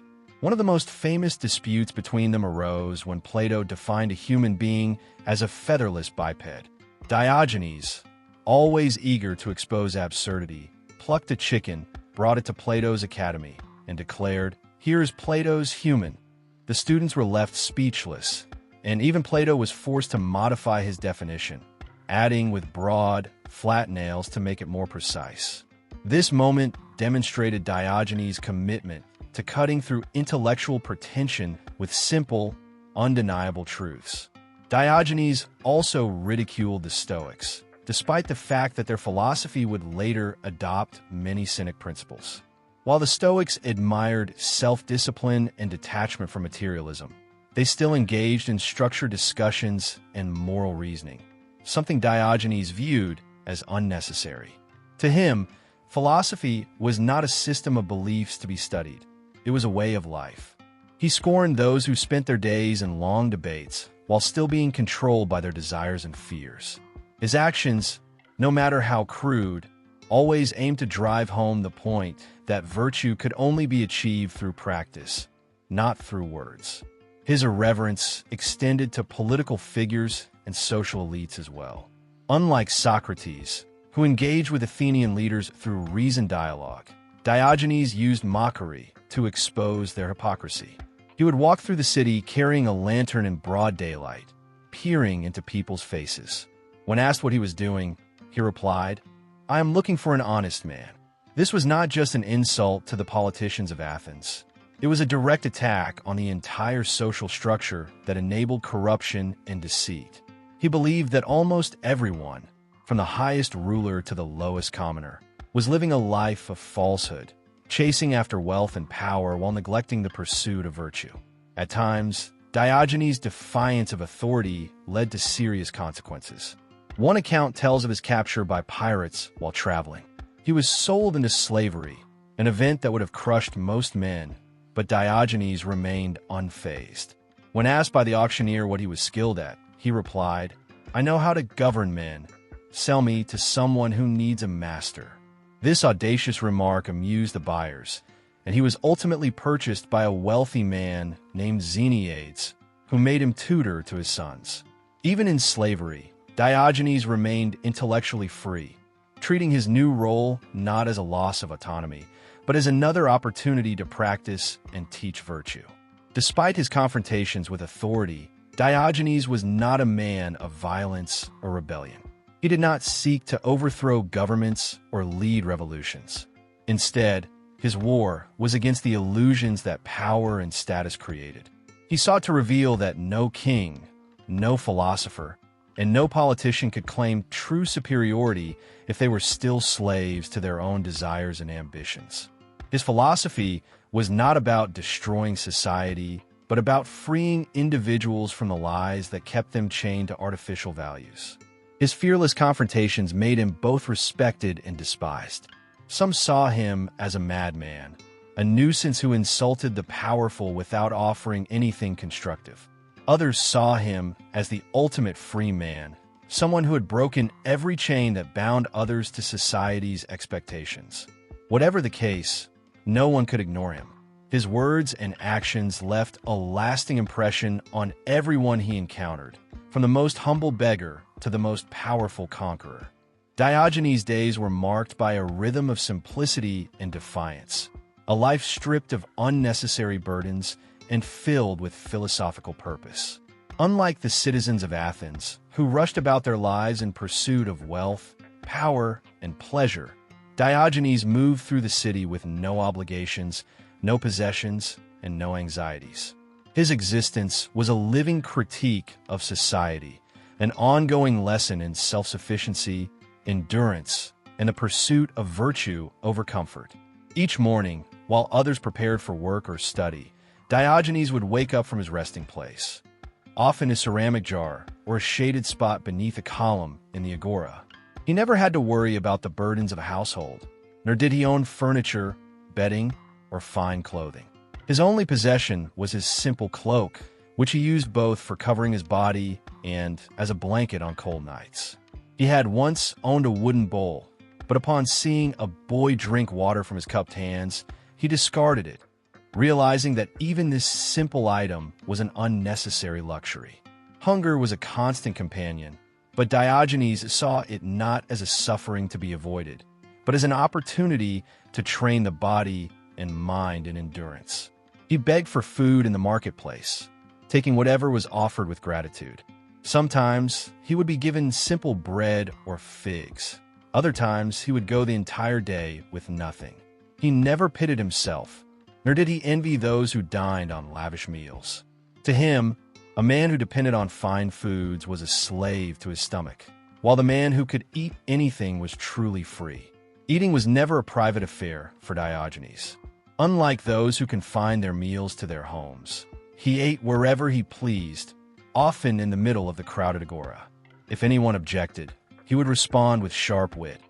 One of the most famous disputes between them arose when Plato defined a human being as a featherless biped. Diogenes, always eager to expose absurdity, plucked a chicken, brought it to Plato's academy, and declared, "Here is Plato's human." The students were left speechless, and even Plato was forced to modify his definition, adding with broad, flat nails to make it more precise. This moment demonstrated Diogenes' commitment to cutting through intellectual pretension with simple, undeniable truths. Diogenes also ridiculed the Stoics, despite the fact that their philosophy would later adopt many Cynic principles. While the Stoics admired self-discipline and detachment from materialism, they still engaged in structured discussions and moral reasoning, something Diogenes viewed as unnecessary. To him, philosophy was not a system of beliefs to be studied. It was a way of life. He scorned those who spent their days in long debates while still being controlled by their desires and fears. His actions, no matter how crude, always aimed to drive home the point that virtue could only be achieved through practice, not through words. His irreverence extended to political figures and social elites as well. Unlike Socrates, who engaged with Athenian leaders through reasoned dialogue, Diogenes used mockery to expose their hypocrisy. He would walk through the city carrying a lantern in broad daylight, peering into people's faces. When asked what he was doing, he replied, "I am looking for an honest man." This was not just an insult to the politicians of Athens. It was a direct attack on the entire social structure that enabled corruption and deceit. He believed that almost everyone, from the highest ruler to the lowest commoner, was living a life of falsehood, chasing after wealth and power while neglecting the pursuit of virtue. At times, Diogenes' defiance of authority led to serious consequences. One account tells of his capture by pirates while traveling. He was sold into slavery, an event that would have crushed most men, but Diogenes remained unfazed. When asked by the auctioneer what he was skilled at, he replied, "I know how to govern men. Sell me to someone who needs a master." This audacious remark amused the buyers, and he was ultimately purchased by a wealthy man named Xeniades, who made him tutor to his sons. Even in slavery, Diogenes remained intellectually free, treating his new role not as a loss of autonomy, but as another opportunity to practice and teach virtue. Despite his confrontations with authority, Diogenes was not a man of violence or rebellion. He did not seek to overthrow governments or lead revolutions. Instead, his war was against the illusions that power and status created. He sought to reveal that no king, no philosopher, and no politician could claim true superiority if they were still slaves to their own desires and ambitions. His philosophy was not about destroying society, but about freeing individuals from the lies that kept them chained to artificial values. His fearless confrontations made him both respected and despised. Some saw him as a madman, a nuisance who insulted the powerful without offering anything constructive. Others saw him as the ultimate free man, someone who had broken every chain that bound others to society's expectations. Whatever the case, no one could ignore him. His words and actions left a lasting impression on everyone he encountered, from the most humble beggar to the most powerful conqueror. Diogenes' days were marked by a rhythm of simplicity and defiance, a life stripped of unnecessary burdens and filled with philosophical purpose. Unlike the citizens of Athens, who rushed about their lives in pursuit of wealth, power, and pleasure, Diogenes moved through the city with no obligations, no possessions, and no anxieties. His existence was a living critique of society, an ongoing lesson in self-sufficiency, endurance, and the pursuit of virtue over comfort. Each morning, while others prepared for work or study, Diogenes would wake up from his resting place, often a ceramic jar or a shaded spot beneath a column in the agora. He never had to worry about the burdens of a household, nor did he own furniture, bedding, or fine clothing. His only possession was his simple cloak, which he used both for covering his body and as a blanket on cold nights. He had once owned a wooden bowl, but upon seeing a boy drink water from his cupped hands, he discarded it, realizing that even this simple item was an unnecessary luxury. Hunger was a constant companion, but Diogenes saw it not as a suffering to be avoided, but as an opportunity to train the body and mind in endurance. He begged for food in the marketplace, taking whatever was offered with gratitude. Sometimes he would be given simple bread or figs. Other times he would go the entire day with nothing. He never pitted himself, nor did he envy those who dined on lavish meals. To him, a man who depended on fine foods was a slave to his stomach, while the man who could eat anything was truly free. Eating was never a private affair for Diogenes. Unlike those who confined their meals to their homes, he ate wherever he pleased, often in the middle of the crowded agora. If anyone objected, he would respond with sharp wit.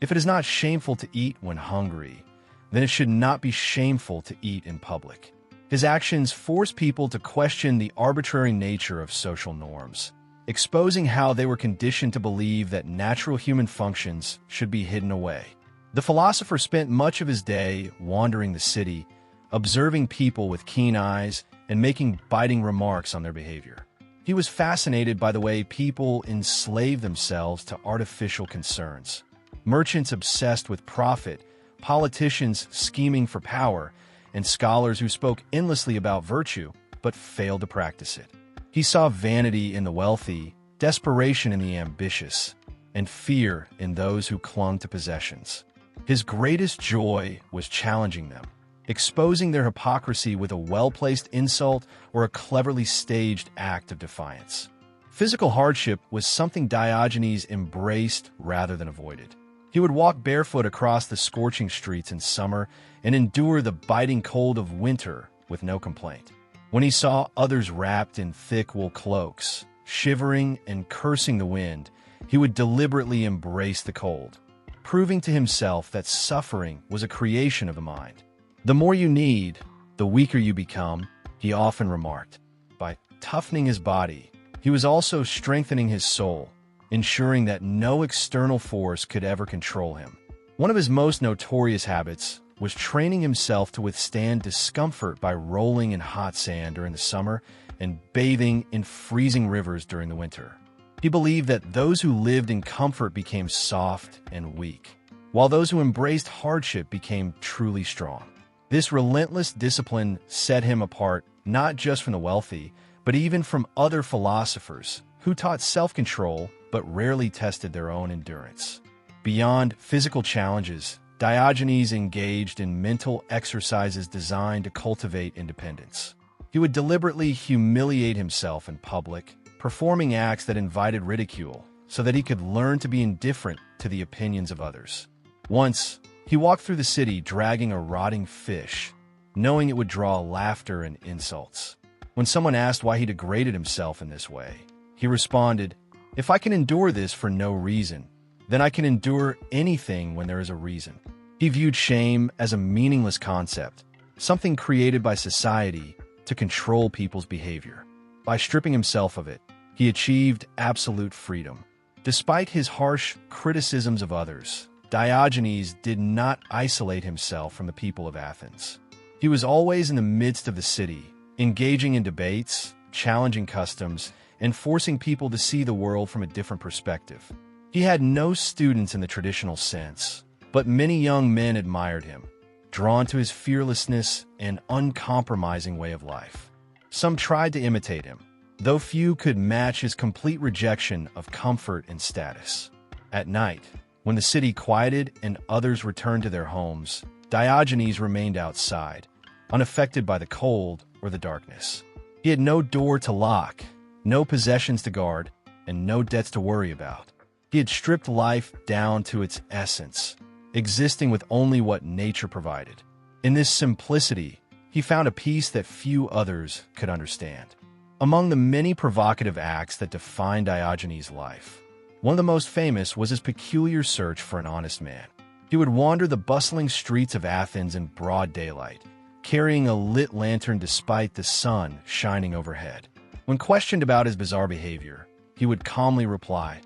If it is not shameful to eat when hungry, then it should not be shameful to eat in public. His actions forced people to question the arbitrary nature of social norms, exposing how they were conditioned to believe that natural human functions should be hidden away. The philosopher spent much of his day wandering the city, observing people with keen eyes and making biting remarks on their behavior. He was fascinated by the way people enslaved themselves to artificial concerns. Merchants obsessed with profit, politicians scheming for power, and scholars who spoke endlessly about virtue but failed to practice it. He saw vanity in the wealthy, desperation in the ambitious, and fear in those who clung to possessions. His greatest joy was challenging them, exposing their hypocrisy with a well-placed insult or a cleverly staged act of defiance. Physical hardship was something Diogenes embraced rather than avoided. He would walk barefoot across the scorching streets in summer and endure the biting cold of winter with no complaint. When he saw others wrapped in thick wool cloaks, shivering and cursing the wind, he would deliberately embrace the cold, proving to himself that suffering was a creation of the mind. The more you need, the weaker you become, he often remarked. By toughening his body, he was also strengthening his soul, ensuring that no external force could ever control him. One of his most notorious habits was training himself to withstand discomfort by rolling in hot sand during the summer and bathing in freezing rivers during the winter. He believed that those who lived in comfort became soft and weak, while those who embraced hardship became truly strong. This relentless discipline set him apart not just from the wealthy, but even from other philosophers who taught self-control but rarely tested their own endurance. Beyond physical challenges, Diogenes engaged in mental exercises designed to cultivate independence. He would deliberately humiliate himself in public, performing acts that invited ridicule so that he could learn to be indifferent to the opinions of others. Once, he walked through the city dragging a rotting fish, knowing it would draw laughter and insults. When someone asked why he degraded himself in this way, he responded, "If I can endure this for no reason, then I can endure anything when there is a reason." He viewed shame as a meaningless concept, something created by society to control people's behavior. By stripping himself of it, he achieved absolute freedom. Despite his harsh criticisms of others, Diogenes did not isolate himself from the people of Athens. He was always in the midst of the city, engaging in debates, challenging customs, and forcing people to see the world from a different perspective. He had no students in the traditional sense, but many young men admired him, drawn to his fearlessness and uncompromising way of life. Some tried to imitate him, though few could match his complete rejection of comfort and status. At night, when the city quieted and others returned to their homes, Diogenes remained outside, unaffected by the cold or the darkness. He had no door to lock, no possessions to guard, and no debts to worry about. He had stripped life down to its essence, existing with only what nature provided. In this simplicity, he found a peace that few others could understand. Among the many provocative acts that defined Diogenes' life, one of the most famous was his peculiar search for an honest man. He would wander the bustling streets of Athens in broad daylight, carrying a lit lantern despite the sun shining overhead. When questioned about his bizarre behavior, he would calmly reply,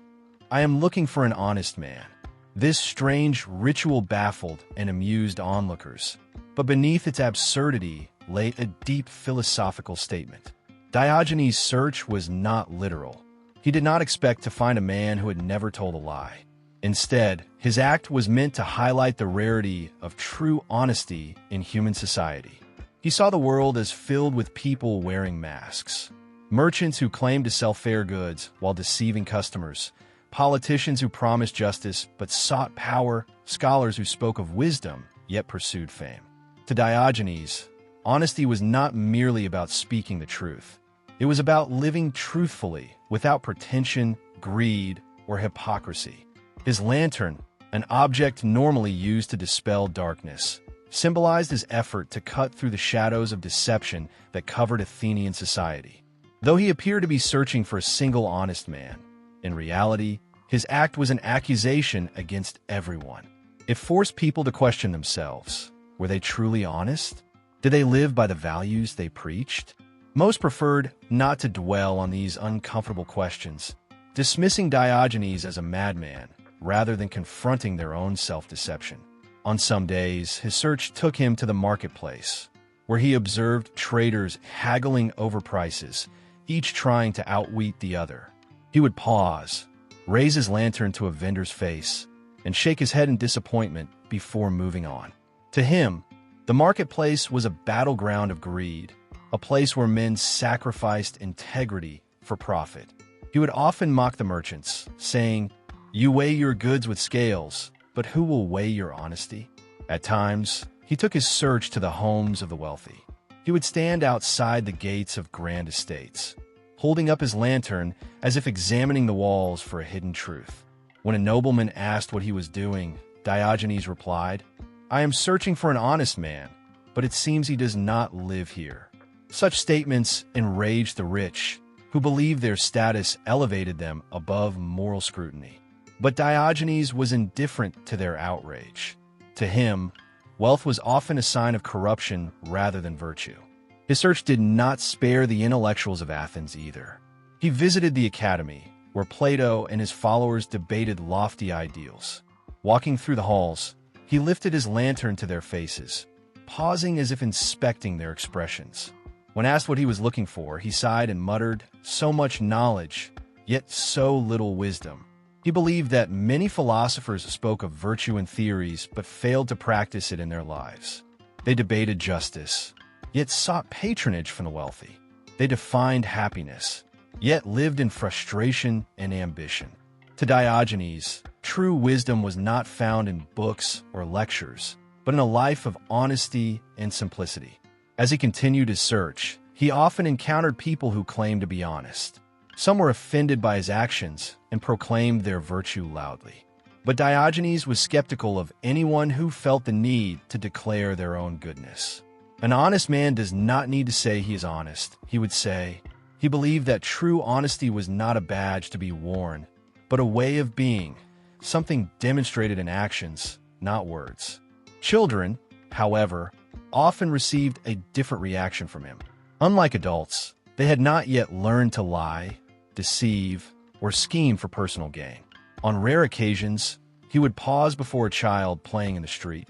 "I am looking for an honest man." This strange ritual baffled and amused onlookers, but beneath its absurdity lay a deep philosophical statement. Diogenes' search was not literal. He did not expect to find a man who had never told a lie. Instead, his act was meant to highlight the rarity of true honesty in human society. He saw the world as filled with people wearing masks. Merchants who claimed to sell fair goods while deceiving customers, politicians who promised justice but sought power, scholars who spoke of wisdom yet pursued fame. To Diogenes, honesty was not merely about speaking the truth. It was about living truthfully, without pretension, greed, or hypocrisy. His lantern, an object normally used to dispel darkness, symbolized his effort to cut through the shadows of deception that covered Athenian society. Though he appeared to be searching for a single honest man, in reality, his act was an accusation against everyone. It forced people to question themselves. Were they truly honest? Did they live by the values they preached? Most preferred not to dwell on these uncomfortable questions, dismissing Diogenes as a madman rather than confronting their own self-deception. On some days, his search took him to the marketplace, where he observed traders haggling over prices, each trying to outwit the other. He would pause, raise his lantern to a vendor's face, and shake his head in disappointment before moving on. To him, the marketplace was a battleground of greed, a place where men sacrificed integrity for profit. He would often mock the merchants, saying, "You weigh your goods with scales, but who will weigh your honesty?" At times, he took his search to the homes of the wealthy. He would stand outside the gates of grand estates, holding up his lantern as if examining the walls for a hidden truth. When a nobleman asked what he was doing, Diogenes replied, "I am searching for an honest man, but it seems he does not live here." Such statements enraged the rich, who believed their status elevated them above moral scrutiny. But Diogenes was indifferent to their outrage. To him, wealth was often a sign of corruption rather than virtue. His search did not spare the intellectuals of Athens either. He visited the academy, where Plato and his followers debated lofty ideals. Walking through the halls, he lifted his lantern to their faces, pausing as if inspecting their expressions. When asked what he was looking for, he sighed and muttered, "So much knowledge, yet so little wisdom." He believed that many philosophers spoke of virtue in theories but failed to practice it in their lives. They debated justice, yet sought patronage from the wealthy. They defined happiness, yet lived in frustration and ambition. To Diogenes, true wisdom was not found in books or lectures, but in a life of honesty and simplicity. As he continued his search, he often encountered people who claimed to be honest. Some were offended by his actions and proclaimed their virtue loudly. But Diogenes was skeptical of anyone who felt the need to declare their own goodness. An honest man does not need to say he is honest, he would say. He believed that true honesty was not a badge to be worn, but a way of being, something demonstrated in actions, not words. Children, however, often received a different reaction from him. Unlike adults, they had not yet learned to lie, deceive, or scheme for personal gain. On rare occasions, he would pause before a child playing in the street,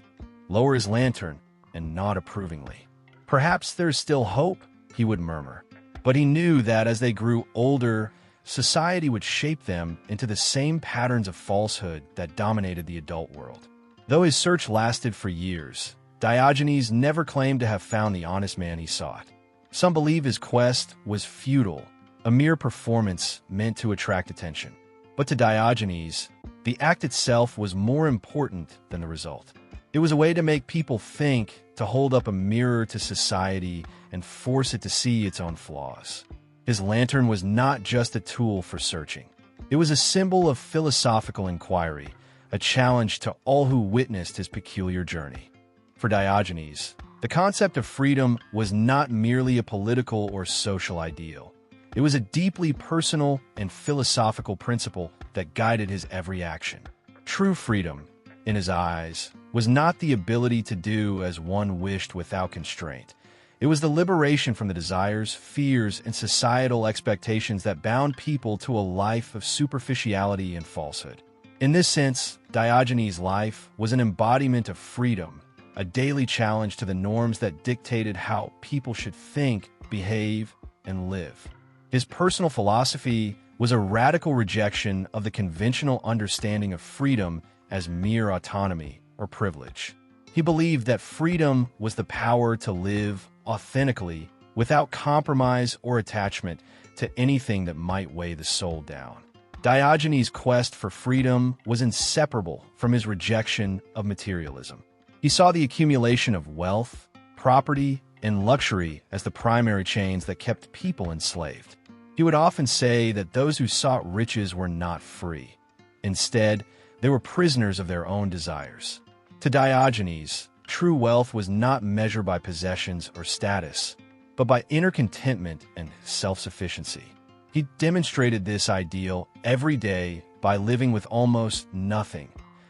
lower his lantern, and nod approvingly. "Perhaps there's still hope," he would murmur. But he knew that as they grew older, society would shape them into the same patterns of falsehood that dominated the adult world. Though his search lasted for years, Diogenes never claimed to have found the honest man he sought. Some believe his quest was futile, a mere performance meant to attract attention. But to Diogenes, the act itself was more important than the result. It was a way to make people think, to hold up a mirror to society and force it to see its own flaws. His lantern was not just a tool for searching. It was a symbol of philosophical inquiry, a challenge to all who witnessed his peculiar journey. For Diogenes, the concept of freedom was not merely a political or social ideal. It was a deeply personal and philosophical principle that guided his every action. True freedom, in his eyes, was not the ability to do as one wished without constraint. It was the liberation from the desires, fears, and societal expectations that bound people to a life of superficiality and falsehood. In this sense, Diogenes' life was an embodiment of freedom, a daily challenge to the norms that dictated how people should think, behave, and live. His personal philosophy was a radical rejection of the conventional understanding of freedom as mere autonomy or privilege. He believed that freedom was the power to live authentically without compromise or attachment to anything that might weigh the soul down. Diogenes' quest for freedom was inseparable from his rejection of materialism. He saw the accumulation of wealth, property, and luxury as the primary chains that kept people enslaved. He would often say that those who sought riches were not free. Instead, they were prisoners of their own desires. To Diogenes, true wealth was not measured by possessions or status, but by inner contentment and self-sufficiency. He demonstrated this ideal every day by living with almost nothing,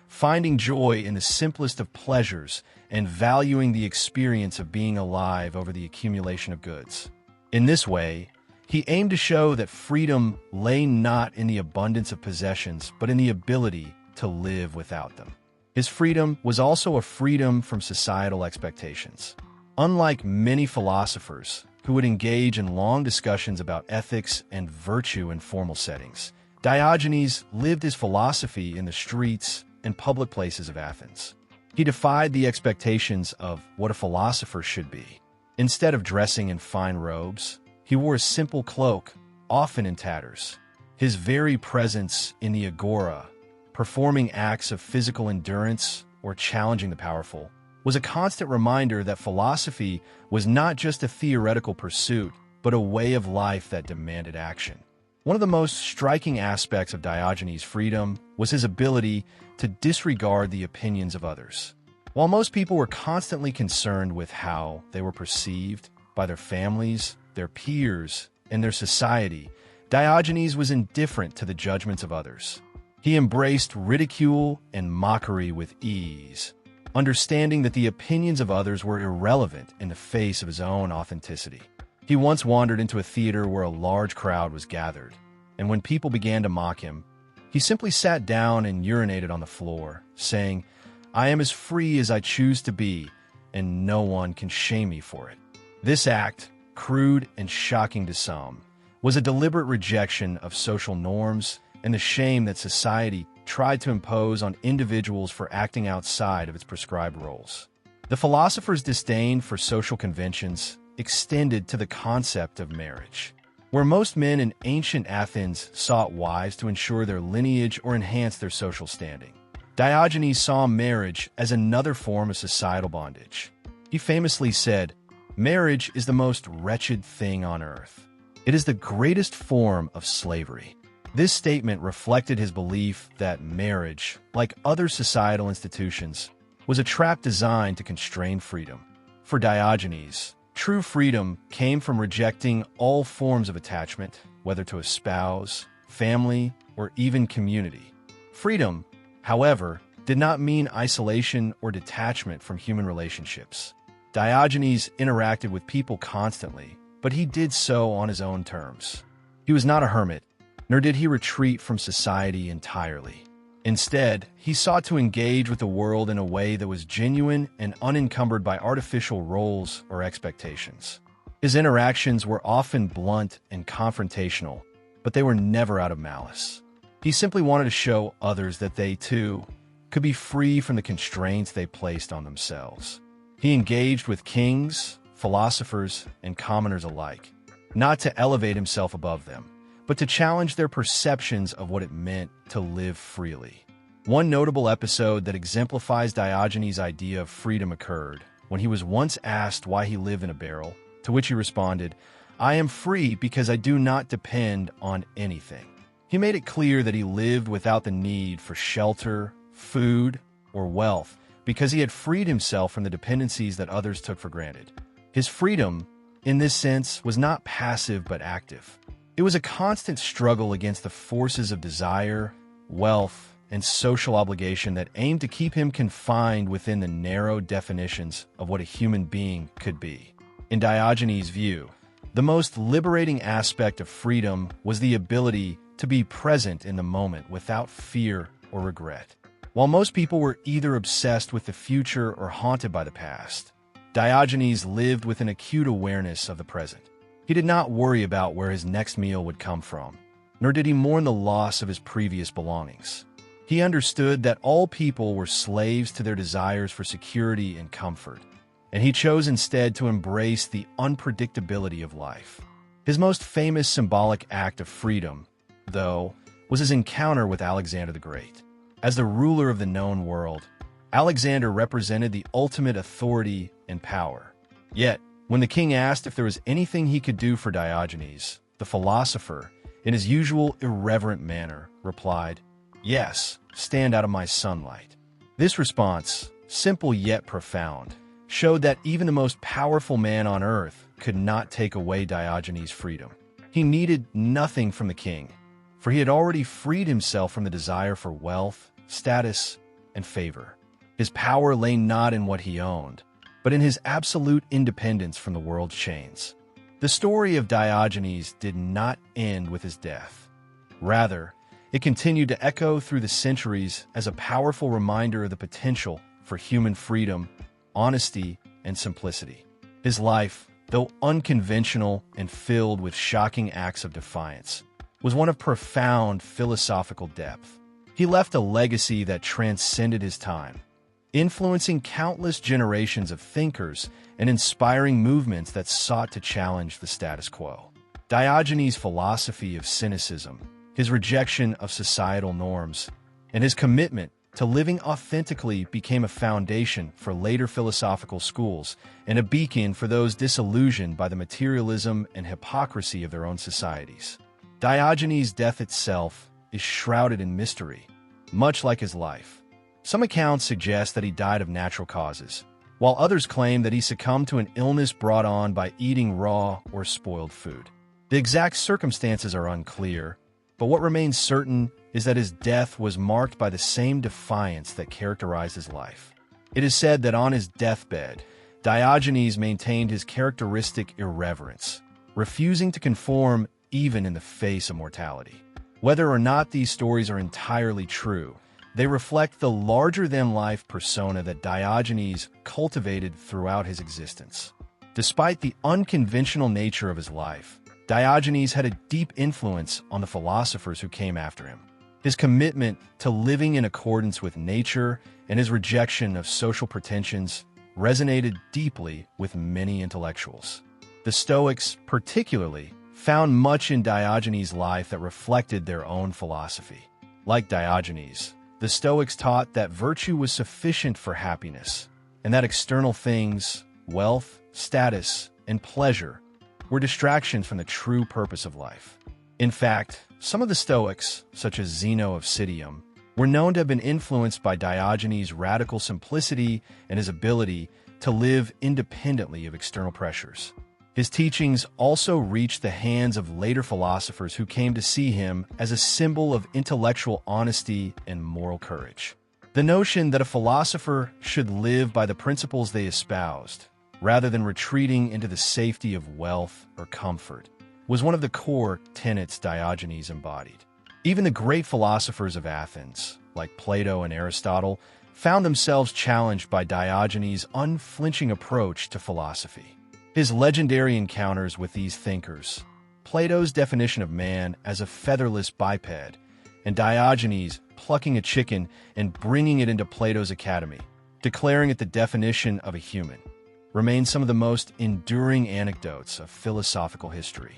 finding joy in the simplest of pleasures, and valuing the experience of being alive over the accumulation of goods. In this way, he aimed to show that freedom lay not in the abundance of possessions, but in the ability to live without them. His freedom was also a freedom from societal expectations. Unlike many philosophers who would engage in long discussions about ethics and virtue in formal settings, Diogenes lived his philosophy in the streets and public places of Athens. He defied the expectations of what a philosopher should be. Instead of dressing in fine robes, he wore a simple cloak, often in tatters. His very presence in the agora, performing acts of physical endurance or challenging the powerful, was a constant reminder that philosophy was not just a theoretical pursuit, but a way of life that demanded action. One of the most striking aspects of Diogenes' freedom was his ability to disregard the opinions of others. While most people were constantly concerned with how they were perceived by their families, their peers, and their society, Diogenes was indifferent to the judgments of others. He embraced ridicule and mockery with ease, understanding that the opinions of others were irrelevant in the face of his own authenticity. He once wandered into a theater where a large crowd was gathered, and when people began to mock him, he simply sat down and urinated on the floor, saying, "I am as free as I choose to be, and no one can shame me for it." This act, crude and shocking to some, was a deliberate rejection of social norms and the shame that society tried to impose on individuals for acting outside of its prescribed roles. The philosopher's disdain for social conventions extended to the concept of marriage. Where most men in ancient Athens sought wives to ensure their lineage or enhance their social standing, Diogenes saw marriage as another form of societal bondage. He famously said, "Marriage is the most wretched thing on earth." It is the greatest form of slavery. This statement reflected his belief that marriage, like other societal institutions, was a trap designed to constrain freedom. For Diogenes, true freedom came from rejecting all forms of attachment, whether to a spouse, family, or even community. Freedom, however, did not mean isolation or detachment from human relationships. Diogenes interacted with people constantly, but he did so on his own terms. He was not a hermit, nor did he retreat from society entirely. Instead, he sought to engage with the world in a way that was genuine and unencumbered by artificial roles or expectations. His interactions were often blunt and confrontational, but they were never out of malice. He simply wanted to show others that they, too, could be free from the constraints they placed on themselves. He engaged with kings, philosophers, and commoners alike, not to elevate himself above them, but to challenge their perceptions of what it meant to live freely. One notable episode that exemplifies Diogenes' idea of freedom occurred when he was once asked why he lived in a barrel, to which he responded, "I am free because I do not depend on anything." He made it clear that he lived without the need for shelter, food, or wealth because he had freed himself from the dependencies that others took for granted. His freedom, in this sense, was not passive but active. It was a constant struggle against the forces of desire, wealth, and social obligation that aimed to keep him confined within the narrow definitions of what a human being could be. In Diogenes' view, the most liberating aspect of freedom was the ability to be present in the moment without fear or regret. While most people were either obsessed with the future or haunted by the past, Diogenes lived with an acute awareness of the present. He did not worry about where his next meal would come from, nor did he mourn the loss of his previous belongings. He understood that all people were slaves to their desires for security and comfort, and he chose instead to embrace the unpredictability of life. His most famous symbolic act of freedom, though, was his encounter with Alexander the Great. As the ruler of the known world, Alexander represented the ultimate authority and power. Yet, when the king asked if there was anything he could do for Diogenes, the philosopher, in his usual irreverent manner, replied, "Yes, stand out of my sunlight." This response, simple yet profound, showed that even the most powerful man on earth could not take away Diogenes' freedom. He needed nothing from the king, for he had already freed himself from the desire for wealth, status, and favor. His power lay not in what he owned, but in his absolute independence from the world's chains. The story of Diogenes did not end with his death. Rather, it continued to echo through the centuries as a powerful reminder of the potential for human freedom, honesty, and simplicity. His life, though unconventional and filled with shocking acts of defiance, was one of profound philosophical depth. He left a legacy that transcended his time, influencing countless generations of thinkers and inspiring movements that sought to challenge the status quo. Diogenes' philosophy of cynicism, his rejection of societal norms, and his commitment to living authentically became a foundation for later philosophical schools and a beacon for those disillusioned by the materialism and hypocrisy of their own societies. Diogenes' death itself is shrouded in mystery, much like his life. Some accounts suggest that he died of natural causes, while others claim that he succumbed to an illness brought on by eating raw or spoiled food. The exact circumstances are unclear, but what remains certain is that his death was marked by the same defiance that characterized his life. It is said that on his deathbed, Diogenes maintained his characteristic irreverence, refusing to conform even in the face of mortality. Whether or not these stories are entirely true, they reflect the larger-than-life persona that Diogenes cultivated throughout his existence. Despite the unconventional nature of his life, Diogenes had a deep influence on the philosophers who came after him. His commitment to living in accordance with nature and his rejection of social pretensions resonated deeply with many intellectuals. The Stoics, particularly, found much in Diogenes' life that reflected their own philosophy. Like Diogenes, the Stoics taught that virtue was sufficient for happiness, and that external things, wealth, status, and pleasure, were distractions from the true purpose of life. In fact, some of the Stoics, such as Zeno of Citium, were known to have been influenced by Diogenes' radical simplicity and his ability to live independently of external pressures. His teachings also reached the hands of later philosophers who came to see him as a symbol of intellectual honesty and moral courage. The notion that a philosopher should live by the principles they espoused, rather than retreating into the safety of wealth or comfort, was one of the core tenets Diogenes embodied. Even the great philosophers of Athens, like Plato and Aristotle, found themselves challenged by Diogenes' unflinching approach to philosophy. His legendary encounters with these thinkers, Plato's definition of man as a featherless biped, and Diogenes plucking a chicken and bringing it into Plato's academy, declaring it the definition of a human, remain some of the most enduring anecdotes of philosophical history.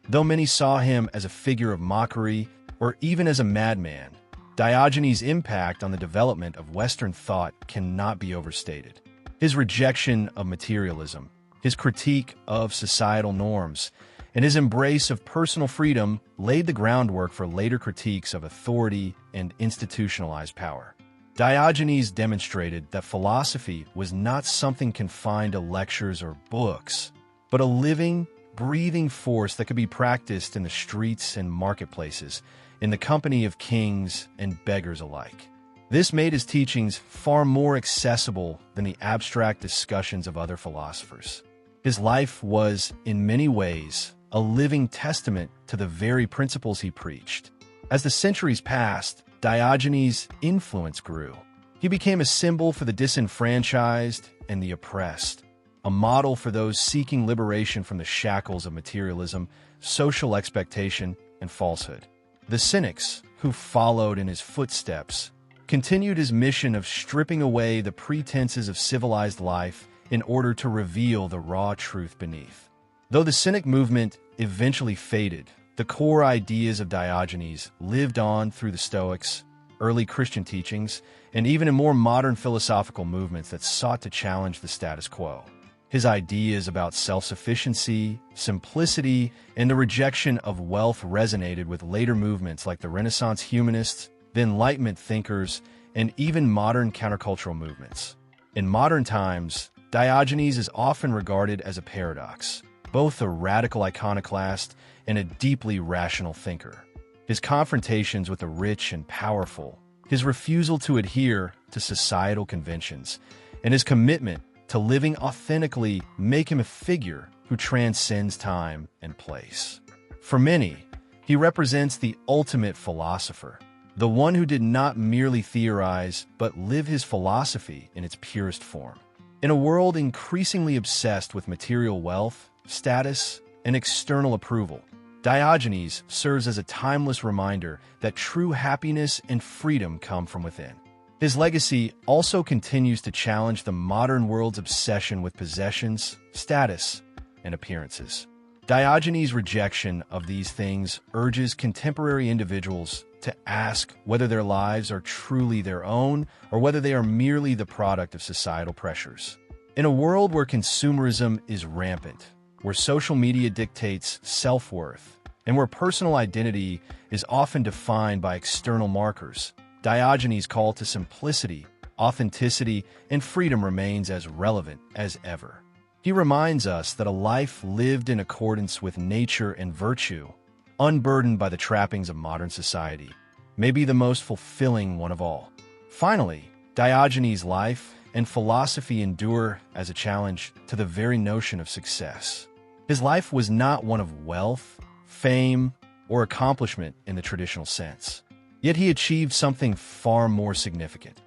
Though many saw him as a figure of mockery or even as a madman, Diogenes' impact on the development of Western thought cannot be overstated. His rejection of materialism, his critique of societal norms, and his embrace of personal freedom laid the groundwork for later critiques of authority and institutionalized power. Diogenes demonstrated that philosophy was not something confined to lectures or books, but a living, breathing force that could be practiced in the streets and marketplaces, in the company of kings and beggars alike. This made his teachings far more accessible than the abstract discussions of other philosophers. His life was, in many ways, a living testament to the very principles he preached. As the centuries passed, Diogenes' influence grew. He became a symbol for the disenfranchised and the oppressed, a model for those seeking liberation from the shackles of materialism, social expectation, and falsehood. The Cynics, who followed in his footsteps, continued his mission of stripping away the pretenses of civilized life in order to reveal the raw truth beneath. Though the Cynic movement eventually faded, the core ideas of Diogenes lived on through the Stoics, early Christian teachings, and even in more modern philosophical movements that sought to challenge the status quo. His ideas about self-sufficiency, simplicity, and the rejection of wealth resonated with later movements like the Renaissance humanists, the Enlightenment thinkers, and even modern countercultural movements. In modern times, Diogenes is often regarded as a paradox, both a radical iconoclast and a deeply rational thinker. His confrontations with the rich and powerful, his refusal to adhere to societal conventions, and his commitment to living authentically make him a figure who transcends time and place. For many, he represents the ultimate philosopher, the one who did not merely theorize, but live his philosophy in its purest form. In a world increasingly obsessed with material wealth, status, and external approval, Diogenes serves as a timeless reminder that true happiness and freedom come from within. His legacy also continues to challenge the modern world's obsession with possessions, status, and appearances. Diogenes' rejection of these things urges contemporary individuals to ask whether their lives are truly their own or whether they are merely the product of societal pressures. In a world where consumerism is rampant, where social media dictates self-worth, and where personal identity is often defined by external markers, Diogenes' call to simplicity, authenticity, and freedom remains as relevant as ever. He reminds us that a life lived in accordance with nature and virtue, unburdened by the trappings of modern society, may be the most fulfilling one of all. Finally, Diogenes' life and philosophy endure as a challenge to the very notion of success. His life was not one of wealth, fame, or accomplishment in the traditional sense. Yet he achieved something far more significant.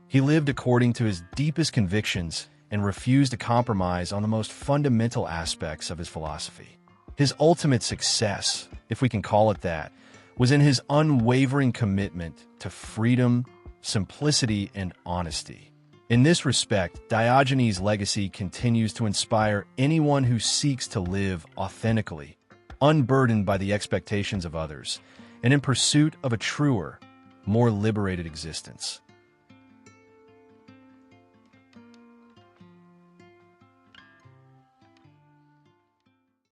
He lived according to his deepest convictions and refused to compromise on the most fundamental aspects of his philosophy. His ultimate success, if we can call it that, was in his unwavering commitment to freedom, simplicity, and honesty. In this respect, Diogenes' legacy continues to inspire anyone who seeks to live authentically, unburdened by the expectations of others, and in pursuit of a truer, more liberated existence.